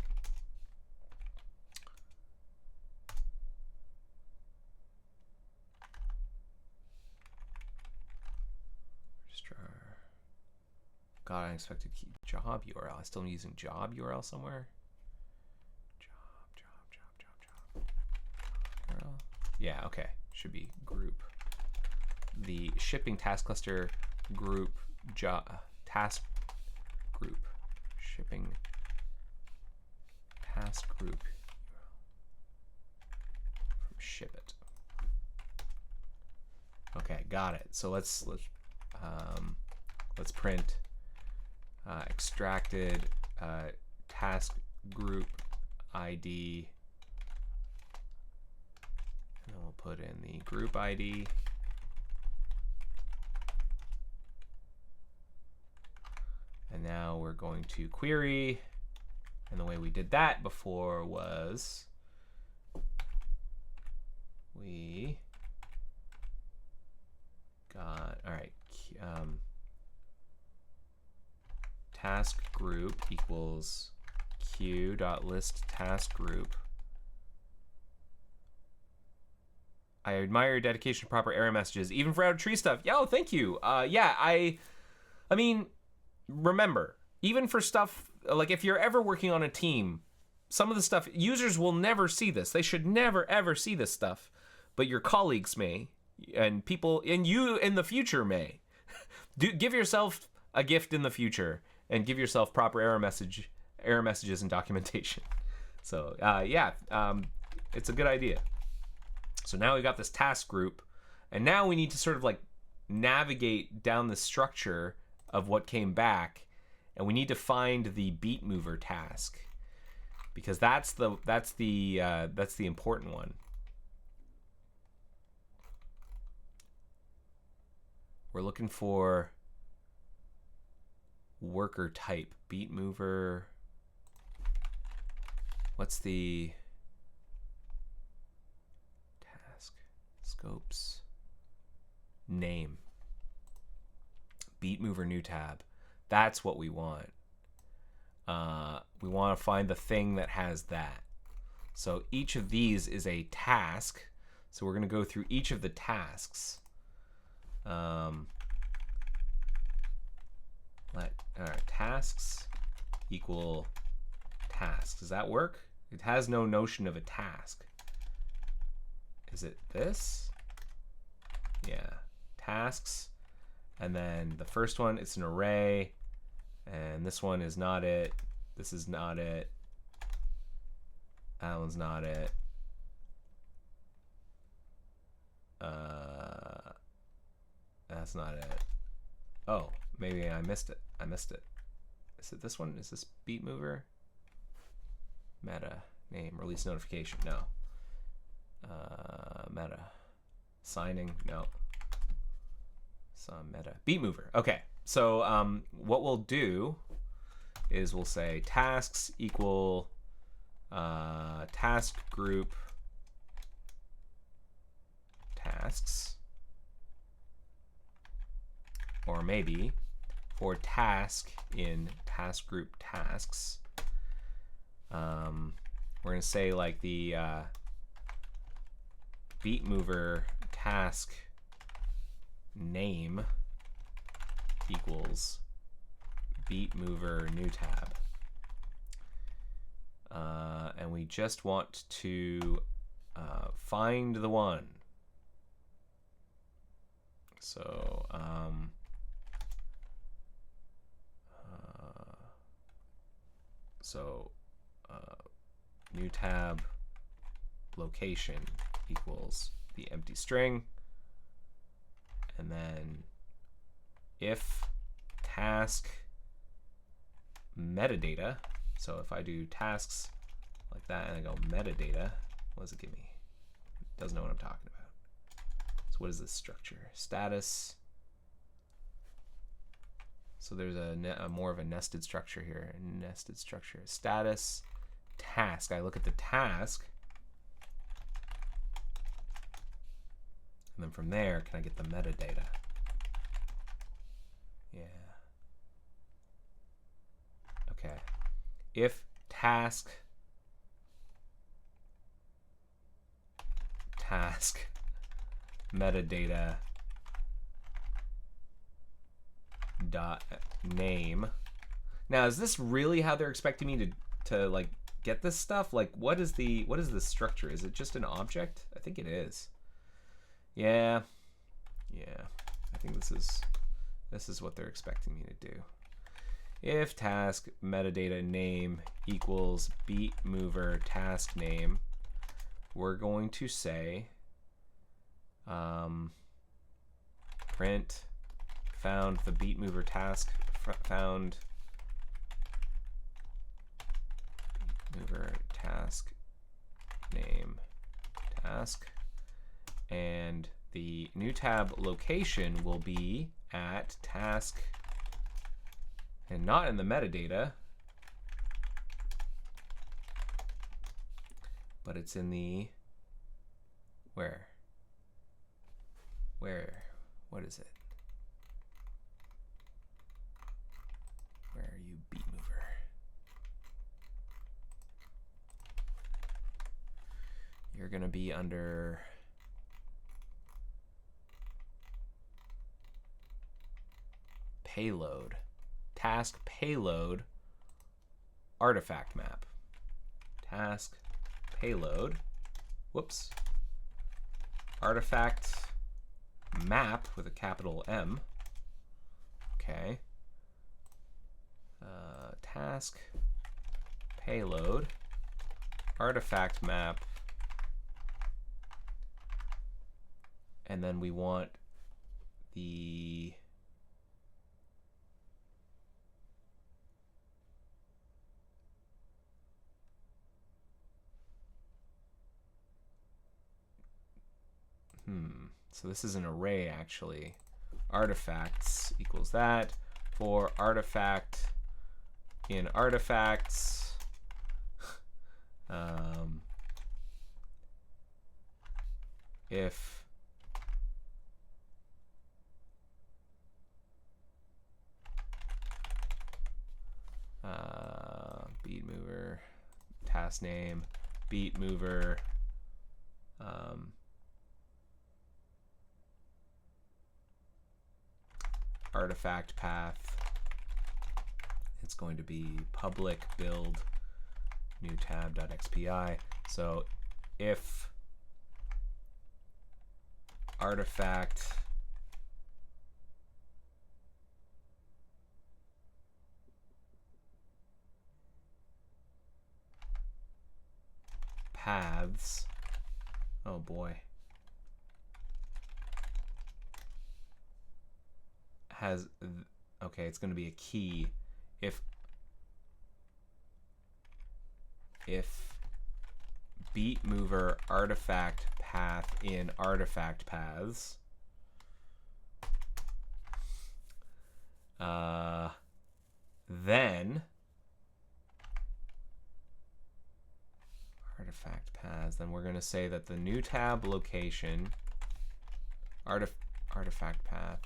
God, unexpected key. Job URL. I still am using job URL somewhere. Job URL. Yeah, okay. Should be group. The shipping task cluster group job task group. Shipping task group from ship it. Okay, got it. So let's print extracted task group ID, and then we'll put in the group ID. And now we're going to query, and the way we did that before was we got, all right, task group equals queue.list task group. I admire your dedication to proper error messages, even for out of tree stuff. Yo, thank you. Yeah, I mean, remember, even for stuff, like if you're ever working on a team, some of the stuff, users will never see this. They should never, ever see this stuff. But your colleagues may, and people, and you in the future may. Give yourself a gift in the future and give yourself proper error messages and documentation. So yeah, it's a good idea. So now we got this task group, and now we need to sort of like navigate down the structure of what came back, and we need to find the beat mover task, because that's the important one. We're looking for worker type, beat mover. What's the task? Scopes. Name. Beat mover new tab. That's what we want. We want to find the thing that has that. So each of these is a task. So we're going to go through each of the tasks. Tasks equal tasks. Does that work? It has no notion of a task. Is it this? Yeah. Tasks. And then the first one, it's an array. And this one is not it. This is not it. That one's not it. That's not it. Oh, maybe I missed it. Is it this one? Is this beat mover? Meta name, release notification. No. Meta signing. No. Some meta beat mover. Okay. So what we'll do is we'll say tasks equal task group tasks, or maybe for task in task group tasks, we're going to say like the beat mover task name equals beat mover new tab. And we just want to find the one. So new tab location equals the empty string, and then if task metadata, so if I do tasks like that and I go metadata, what does it give me? It doesn't know what I'm talking about. So what is this structure? Status. So there's a more of a nested structure here. Nested structure. Status, task. I look at the task, and then from there, can I get the metadata? Yeah. Okay. If task metadata dot name. Now, is this really how they're expecting me to like get this stuff? Like, what is the structure? Is it just an object? I think it is. Yeah. I think this is what they're expecting me to do. If task metadata name equals beat mover task name, we're going to say print found the beat mover task found mover task name task, and the new tab location will be at task and not in the metadata, but it's in the where what is it? Where are you, beat mover? You're gonna be under payload, task payload artifact map. Task payload, whoops, artifact map with a capital M. Okay. Task payload artifact map, and then we want the so this is an array actually. Artifacts equals that. For artifact in artifacts, if beat mover task name beat mover artifact path, it's going to be public build new tab.xpi. So if artifact paths, oh boy, has, okay, it's going to be a key. If beat mover artifact path in artifact paths, then artifact paths, then we're going to say that the new tab location artifact path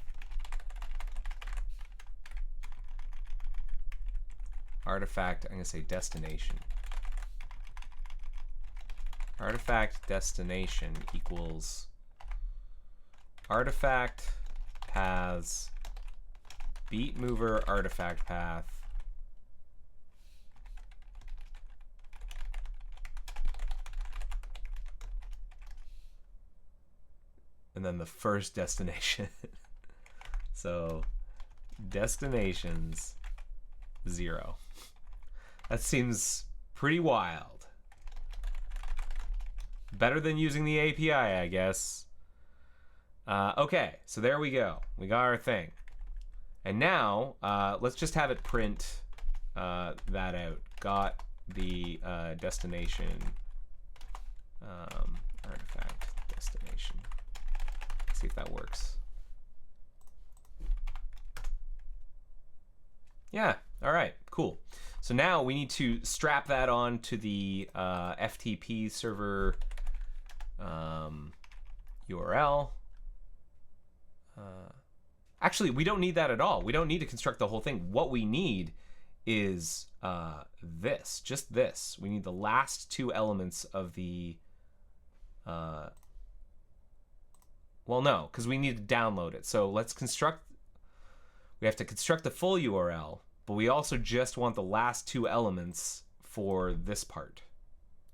artifact, I'm going to say destination. Artifact destination equals artifact paths beat mover artifact path and then the first destination. So destinations 0. That seems pretty wild. Better than using the API, I guess. Okay, so there we go. We got our thing. And now, let's just have it print that out. Got the destination artifact destination. Let's see if that works. Yeah, all right, cool. So now we need to strap that on to the FTP server URL. Actually, we don't need that at all. We don't need to construct the whole thing. What we need is this, just this. We need the last two elements of the, well, no, because we need to download it. So let's construct, we have to construct the full URL, but we also just want the last two elements for this part,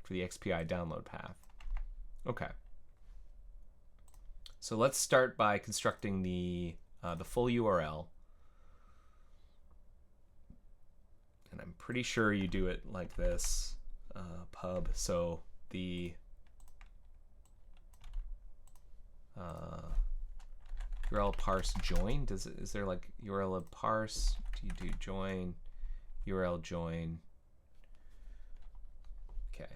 for the XPI download path. Okay. So let's start by constructing the full URL. And I'm pretty sure you do it like this, pub. So the URL parse join. Is there like URL parse? Do you do join? URL join. Okay.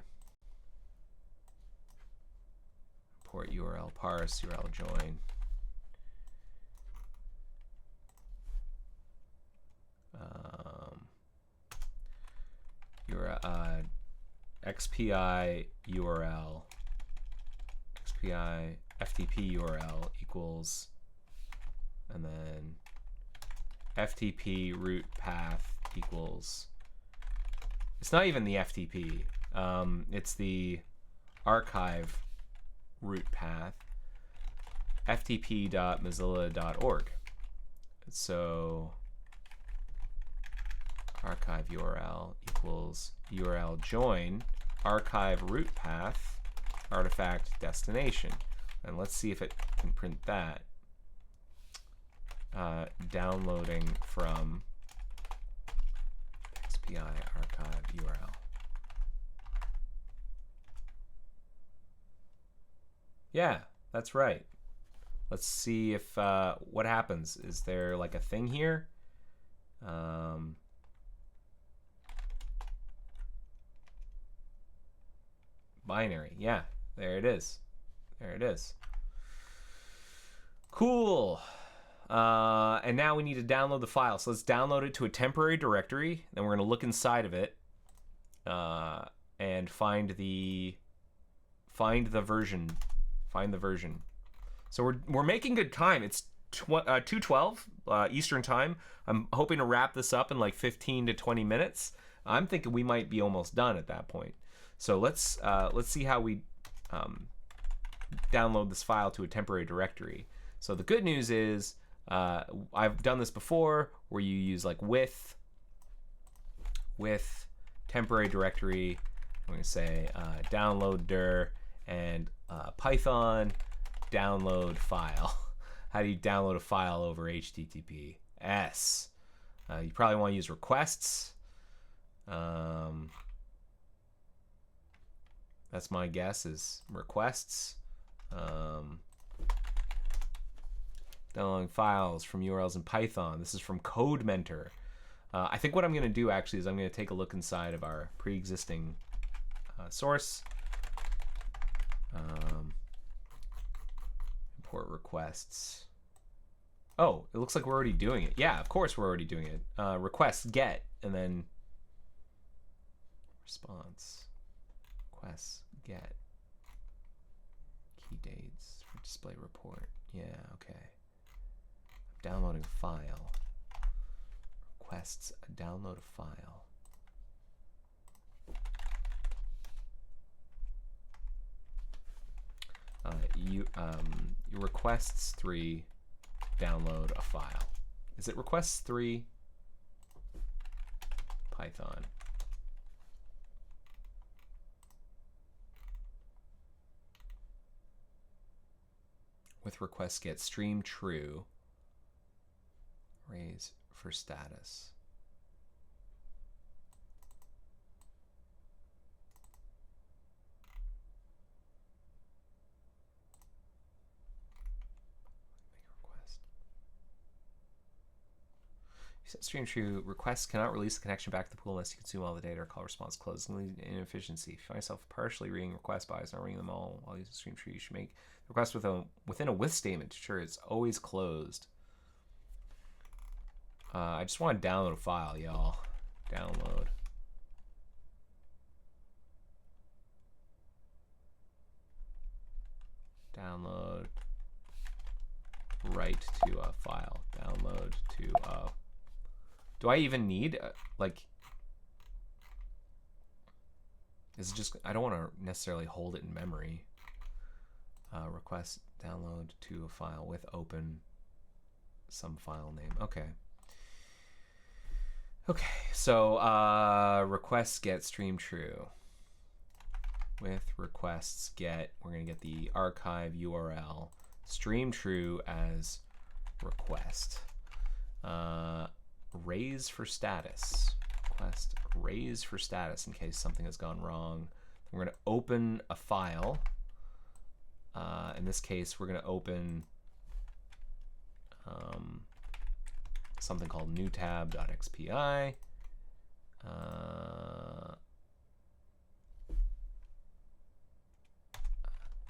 Port URL parse, URL join. XPI URL, XPI FTP URL equals, and then FTP root path equals, it's not even the FTP, it's the archive root path, ftp.mozilla.org. So archive URL equals URL join archive root path artifact destination. And let's see if it can print that. Downloading from XPI archive URL. Yeah, that's right. Let's see if what happens. Is there like a thing here? Binary. Yeah, there it is. There it is. Cool. And now we need to download the file. So let's download it to a temporary directory. Then we're going to look inside of it and find the version. Find the version. So we're making good time. It's 2:12 Eastern time. I'm hoping to wrap this up in like 15 to 20 minutes. I'm thinking we might be almost done at that point. So let's see how we download this file to a temporary directory. So the good news is I've done this before, where you use like with temporary directory. I'm going to say download dir and Python download file. How do you download a file over HTTPS? You probably want to use requests. That's my guess, is requests. Downloading files from URLs in Python. This is from CodeMentor. I think what I'm going to do actually is I'm going to take a look inside of our pre-existing source. Import requests. Oh, it looks like we're already doing it. Yeah, of course we're already doing it. Requests get, and then response. Requests get. Key dates for display report. Yeah, okay. I'm downloading a file. Requests download a file. Requests 3 download a file. Is it requests 3 Python? With requests get stream true. Raise for status. Set stream true. Requests cannot release the connection back to the pool unless you consume all the data or call response closed. Inefficiency. If you find yourself partially reading request bys, not reading them all while using stream tree, you should make the request within a with statement to ensure it's always closed. I just want to download a file, y'all. Download. Download. Write to a file. Download to a. Do I even need like? Is it just? I don't want to necessarily hold it in memory. Request download to a file with open some file name. Okay. Okay, so requests get stream true. With requests get, we're going to get the archive URL stream true as request. Raise for status. Request raise for status in case something has gone wrong. We're going to open a file. In this case, we're going to open something called newtab.xpi.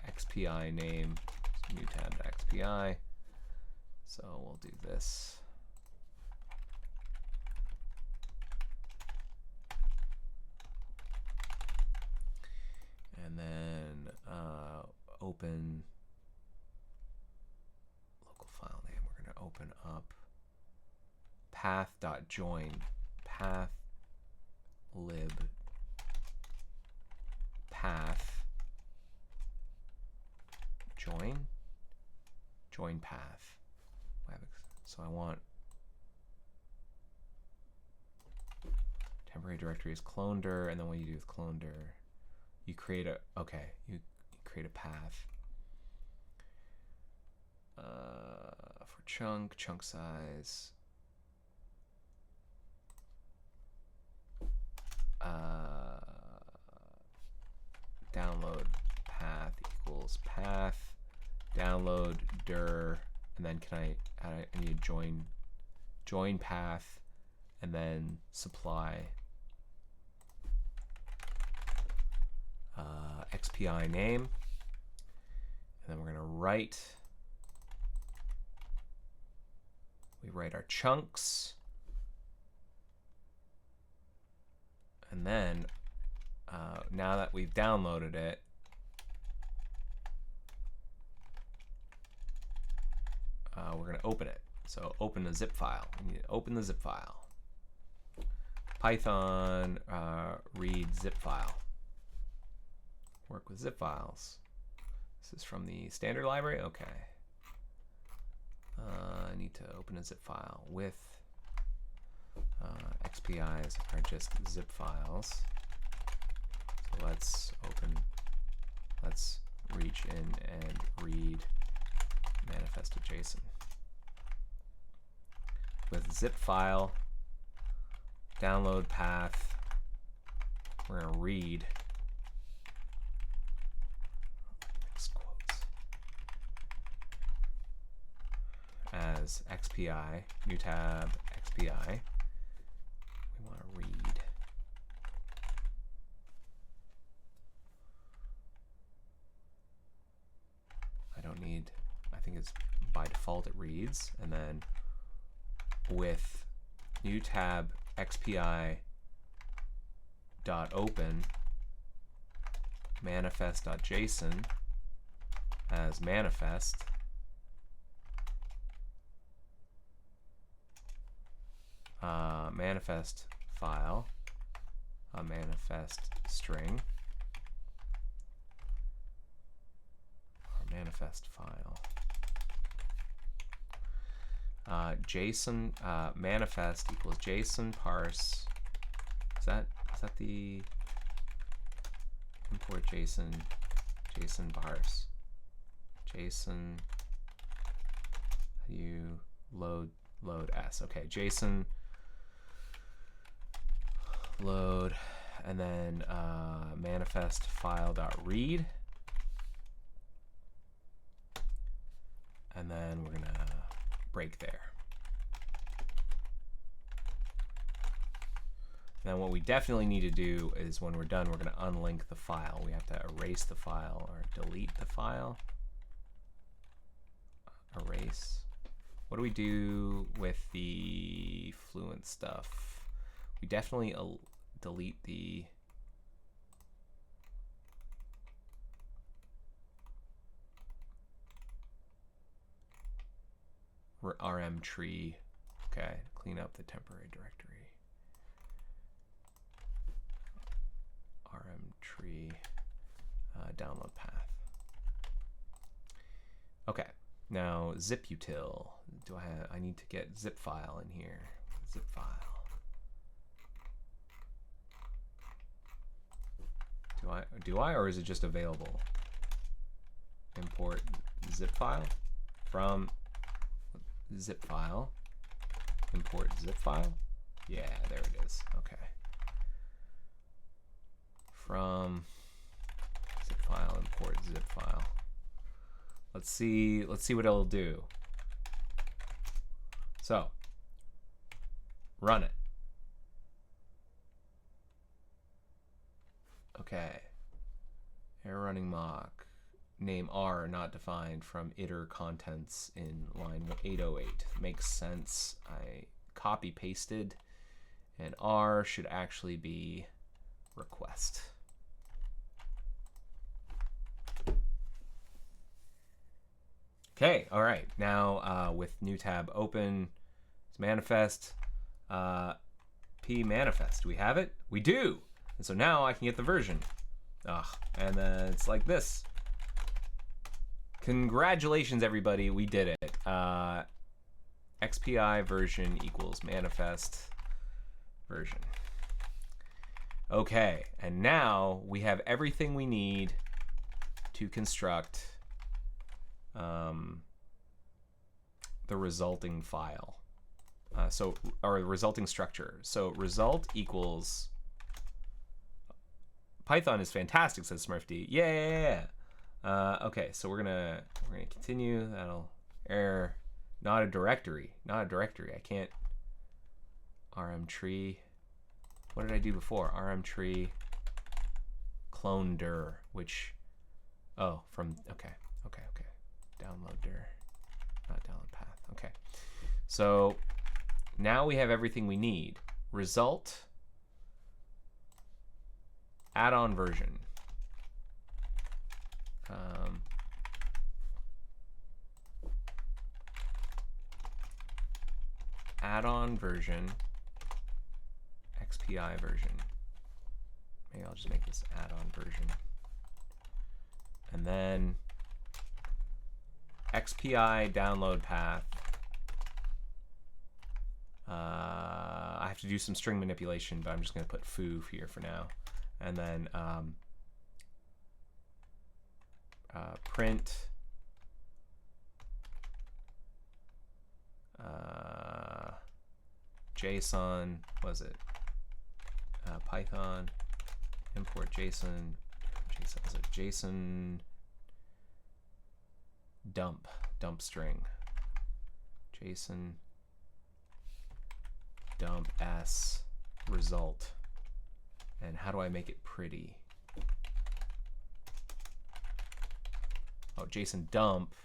XPI name newtab.xpi. So we'll do this. And then open local file name. We're going to open up path.join path lib path join path. So I want temporary directory is cloneder, and then what you do with cloneder, you create a you create a path for chunk size. Download path equals path download dir, and then I need to join path, and then supply XPI name, and then we're going to write our chunks, and then now that we've downloaded it, we're going to open it. So open a zip file. We need to open the zip file. Python read zip file. Work with zip files. This is from the standard library. Okay. I need to open a zip file with XPIs are just zip files. So let's reach in and read manifest.json. With zip file, download path, we're going to read as XPI, new tab XPI. We want to read I think it's by default it reads, and then with new tab XPI dot open manifest.json as manifest, manifest file, a manifest string, or manifest file, JSON manifest equals JSON parse. Is that the import JSON parse? JSON, you load S. Okay, JSON load, and then manifest file dot read, and then we're gonna break there. Now what we definitely need to do is when we're done, we're going to unlink the file. We have to erase the file or delete the file. Erase. What do we do with the Fluent stuff? We definitely delete the RM tree. Okay, clean up the temporary directory. RM tree download path. Okay, now zip util. I need to get zip file in here. Zip file. Do I, or is it just available? Import zip file from zip file. Import zip file. Yeah, there it is. Okay. From zip file, import zip file. Let's see what it'll do. So, run it. Okay. Error running mock. Name R not defined from iter contents in line 808. Makes sense. I copy pasted, and R should actually be request. Okay, all right. Now with new tab open, it's manifest, p manifest. Do we have it? We do. And so now I can get the version. And then it's like this. Congratulations, everybody. We did it. XPI version equals manifest version. Okay, and now we have everything we need to construct the resulting file. Or the resulting structure. So result equals Python is fantastic, says SmurfD. Yeah. Okay, so we're gonna continue. That'll error. Not a directory. I can't. RM tree. What did I do before? RM tree. Clone dir, which. Oh, from okay. Download dir, not download path. Okay, so now we have everything we need. Result. Add-on version. Add-on version. XPI version. Maybe I'll just make this add-on version. And then XPI download path. I have to do some string manipulation, but I'm just going to put foo here for now. And then print JSON, was it? Python, import JSON, is it JSON dump string, JSON dump s result. And how do I make it pretty? Oh, JSON dump,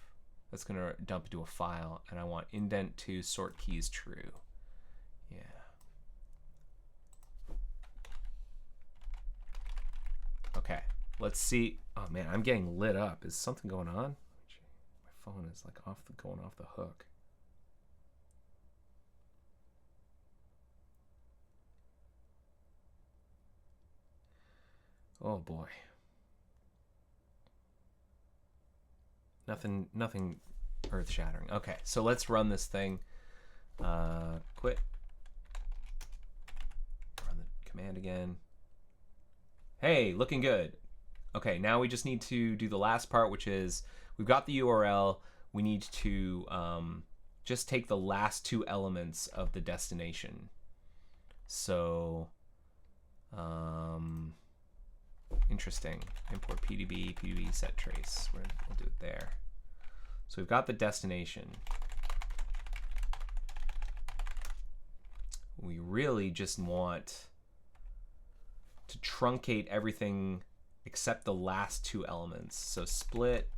that's gonna dump into a file, and I want indent to sort keys true. Yeah. Okay, let's see. Oh man, I'm getting lit up. Is something going on? My phone is like going off the hook. Oh boy. Nothing earth-shattering. Okay, so let's run this thing. Quit. Run the command again. Hey, looking good. Okay, now we just need to do the last part, which is we've got the URL. We need to just take the last two elements of the destination. So, interesting. Import PDB set trace. We'll do it there. So we've got the destination. We really just want to truncate everything except the last two elements. So split.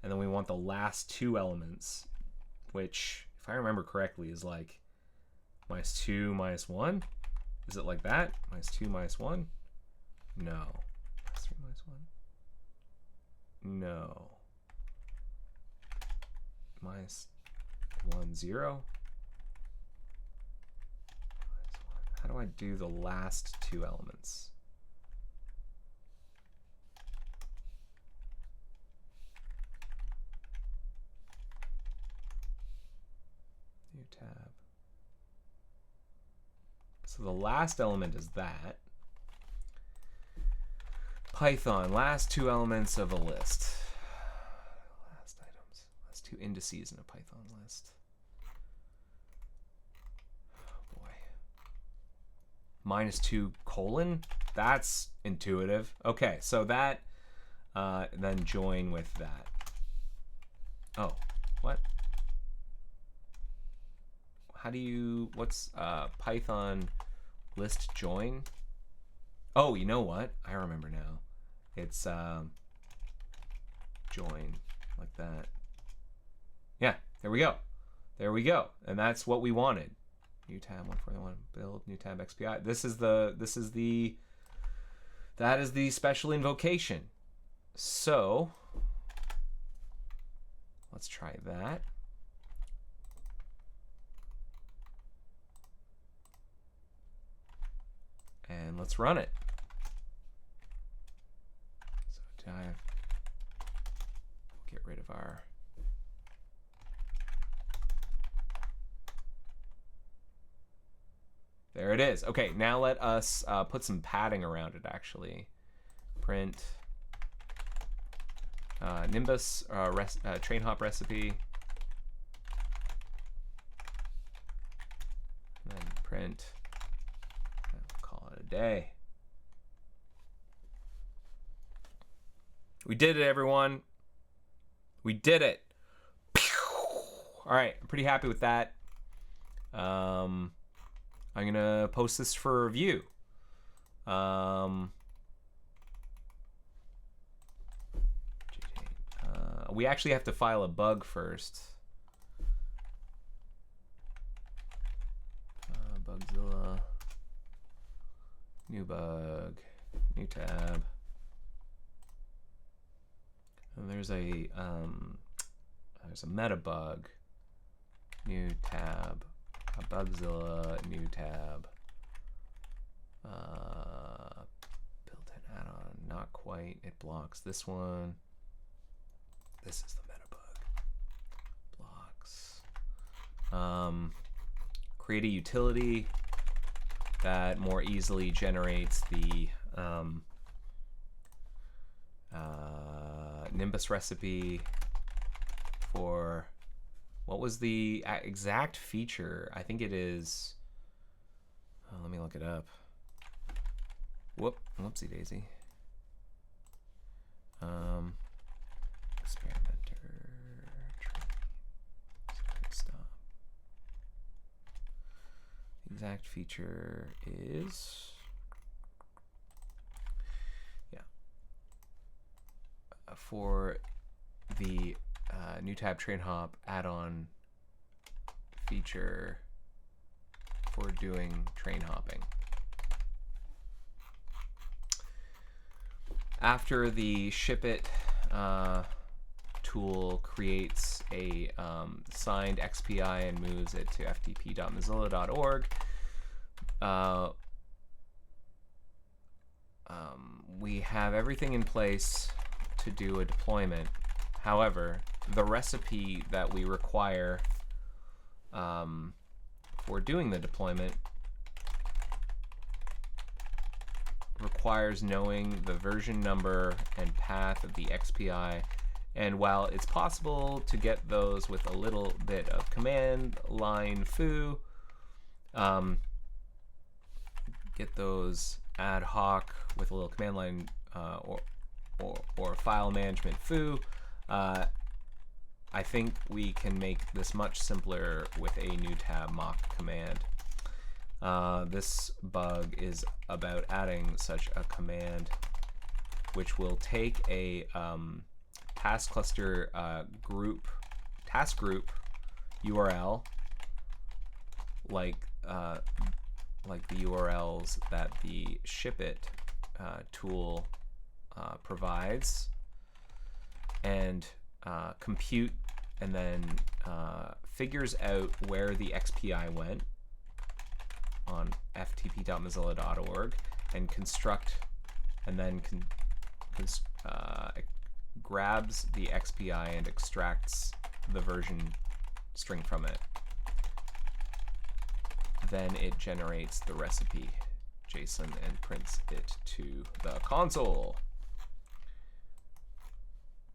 And then we want the last two elements, which, if I remember correctly, is like -2, -1. Is it like that? -2, -1? No. -3, -1? No. -1, 0? How do I do the last two elements? New tab. So the last element is that. Python, last two elements of a list. Last items. Last two indices in a Python list. Oh boy. -2:. That's intuitive. Okay, so that, then join with that. Oh, what? How do you, what's Python list join? Oh, you know what? I remember now. It's join like that. Yeah, there we go. There we go. And that's what we wanted. New tab 141 build, new tab XPI. That is the special invocation. So let's try that. And let's run it. So dive. Get rid of our. There it is. Okay, now let us put some padding around it, actually. Print Nimbus train hop recipe. And then print. Call it a day. We did it, everyone. We did it. All right, I'm pretty happy with that. I'm gonna post this for review. We actually have to file a bug first. Bugzilla. New bug. New tab. And there's a meta bug. New tab. A Bugzilla, new tab. Built-in add-on, not quite. It blocks this one. This is the meta bug. Blocks. Create a utility that more easily generates the Nimbus recipe for. What was the exact feature? I think it is. Oh, let me look it up. Whoopsie daisy. Experimenter. Stop. The exact feature is. Yeah. For the new tab train hop add-on feature for doing train hopping. After the ship it tool creates a signed XPI and moves it to ftp.mozilla.org, we have everything in place to do a deployment. However, the recipe that we require for doing the deployment requires knowing the version number and path of the XPI. And while it's possible to get those with a little bit of command line foo, get those ad hoc with a little command line or file management foo, I think we can make this much simpler with a new tab mock command. This bug is about adding such a command, which will take a task cluster task group URL, like the URLs that the shipit tool provides, and compute, and then figures out where the XPI went on ftp.mozilla.org, and construct, and then grabs the XPI and extracts the version string from it. then it generates the recipe JSON and prints it to the console.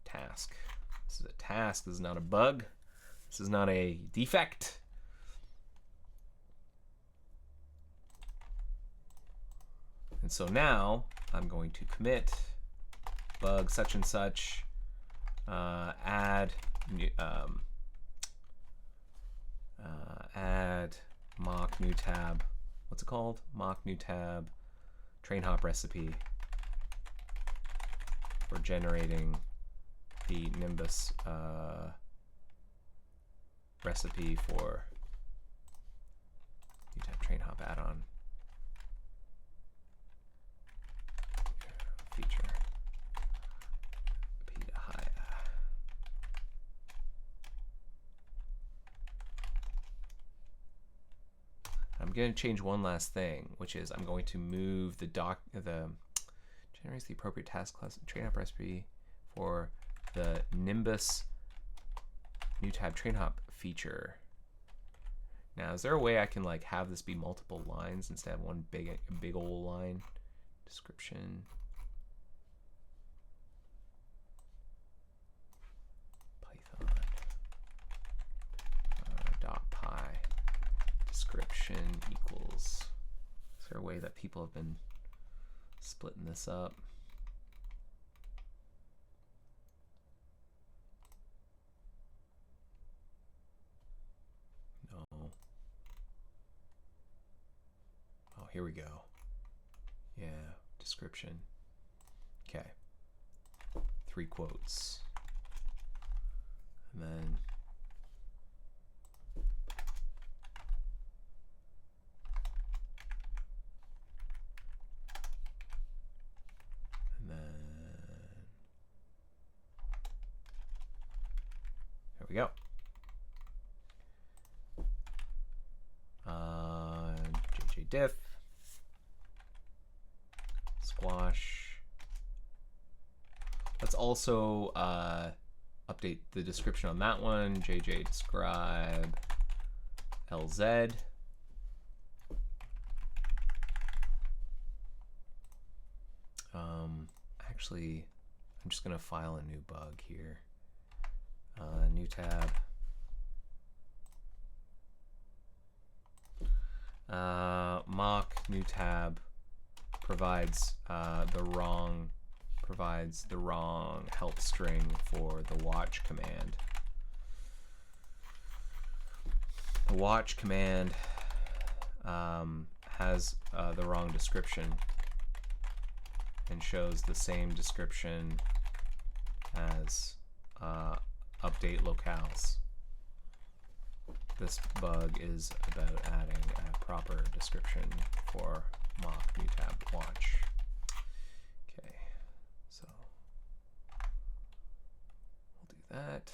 Task. This is a task. This is not a bug. This is not a defect. And so now I'm going to commit bug such and such, add mock new tab. What's it called? Mock new tab train hop recipe for generating the Nimbus recipe for new tab train hop add-on feature. I'm going to change one last thing, which is I'm going to move the generates the appropriate task class train hop recipe for the Nimbus new tab train hop feature. Now, is there a way I can like have this be multiple lines instead of one big old line? Description. Python. .py. Description equals. Is there a way that people have been splitting this up? No. Oh, here we go. Yeah, description. Okay. 3 quotes. And then there we go. JJ diff, squash. Let's also update the description on that one. JJ describe LZ. Actually, I'm just gonna file a new bug here. New tab. Mock new tab provides the wrong help string for the watch command. The watch command has the wrong description and shows the same description as update locales. This bug is about adding a proper description for mock new tab watch. Okay, so we'll do that.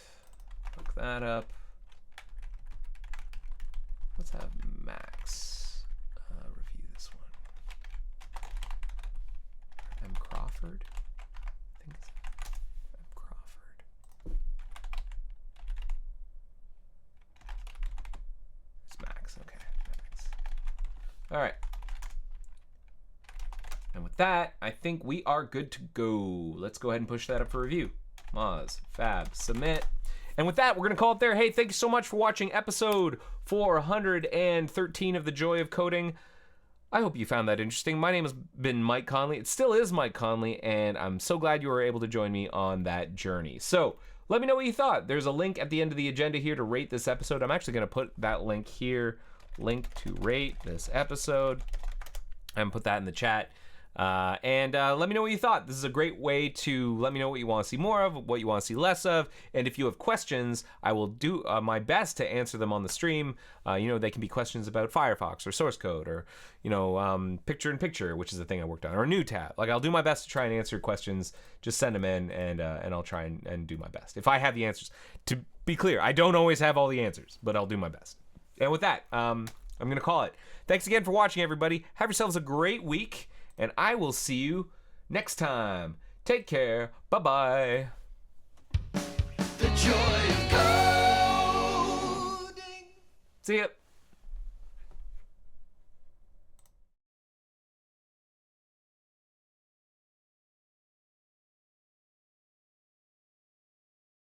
Look that up. Let's have Max review this one. M. Crawford. I think it's M. Crawford. It's Max. Okay, Max. All right. And with that, I think we are good to go. Let's go ahead and push that up for review. Moz, Fab, submit. And with that, we're going to call it there. Hey, thank you so much for watching episode 413 of The Joy of Coding. I hope you found that interesting. My name has been Mike Conley. It still is Mike Conley, and I'm so glad you were able to join me on that journey. So let me know what you thought. There's a link at the end of the agenda here to rate this episode. I'm actually going to put that link here, link to rate this episode, and put that in the chat. And let me know what you thought. This is a great way to let me know what you want to see more of, what you want to see less of, and if you have questions, I will do my best to answer them on the stream. They can be questions about Firefox or source code or, picture-in-picture, which is the thing I worked on, or a new tab. Like, I'll do my best to try and answer questions. Just send them in, and I'll try and do my best. If I have the answers. To be clear, I don't always have all the answers, but I'll do my best. And with that, I'm going to call it. Thanks again for watching, everybody. Have yourselves a great week. And I will see you next time. Take care. Bye-bye. The joy of coding. See ya.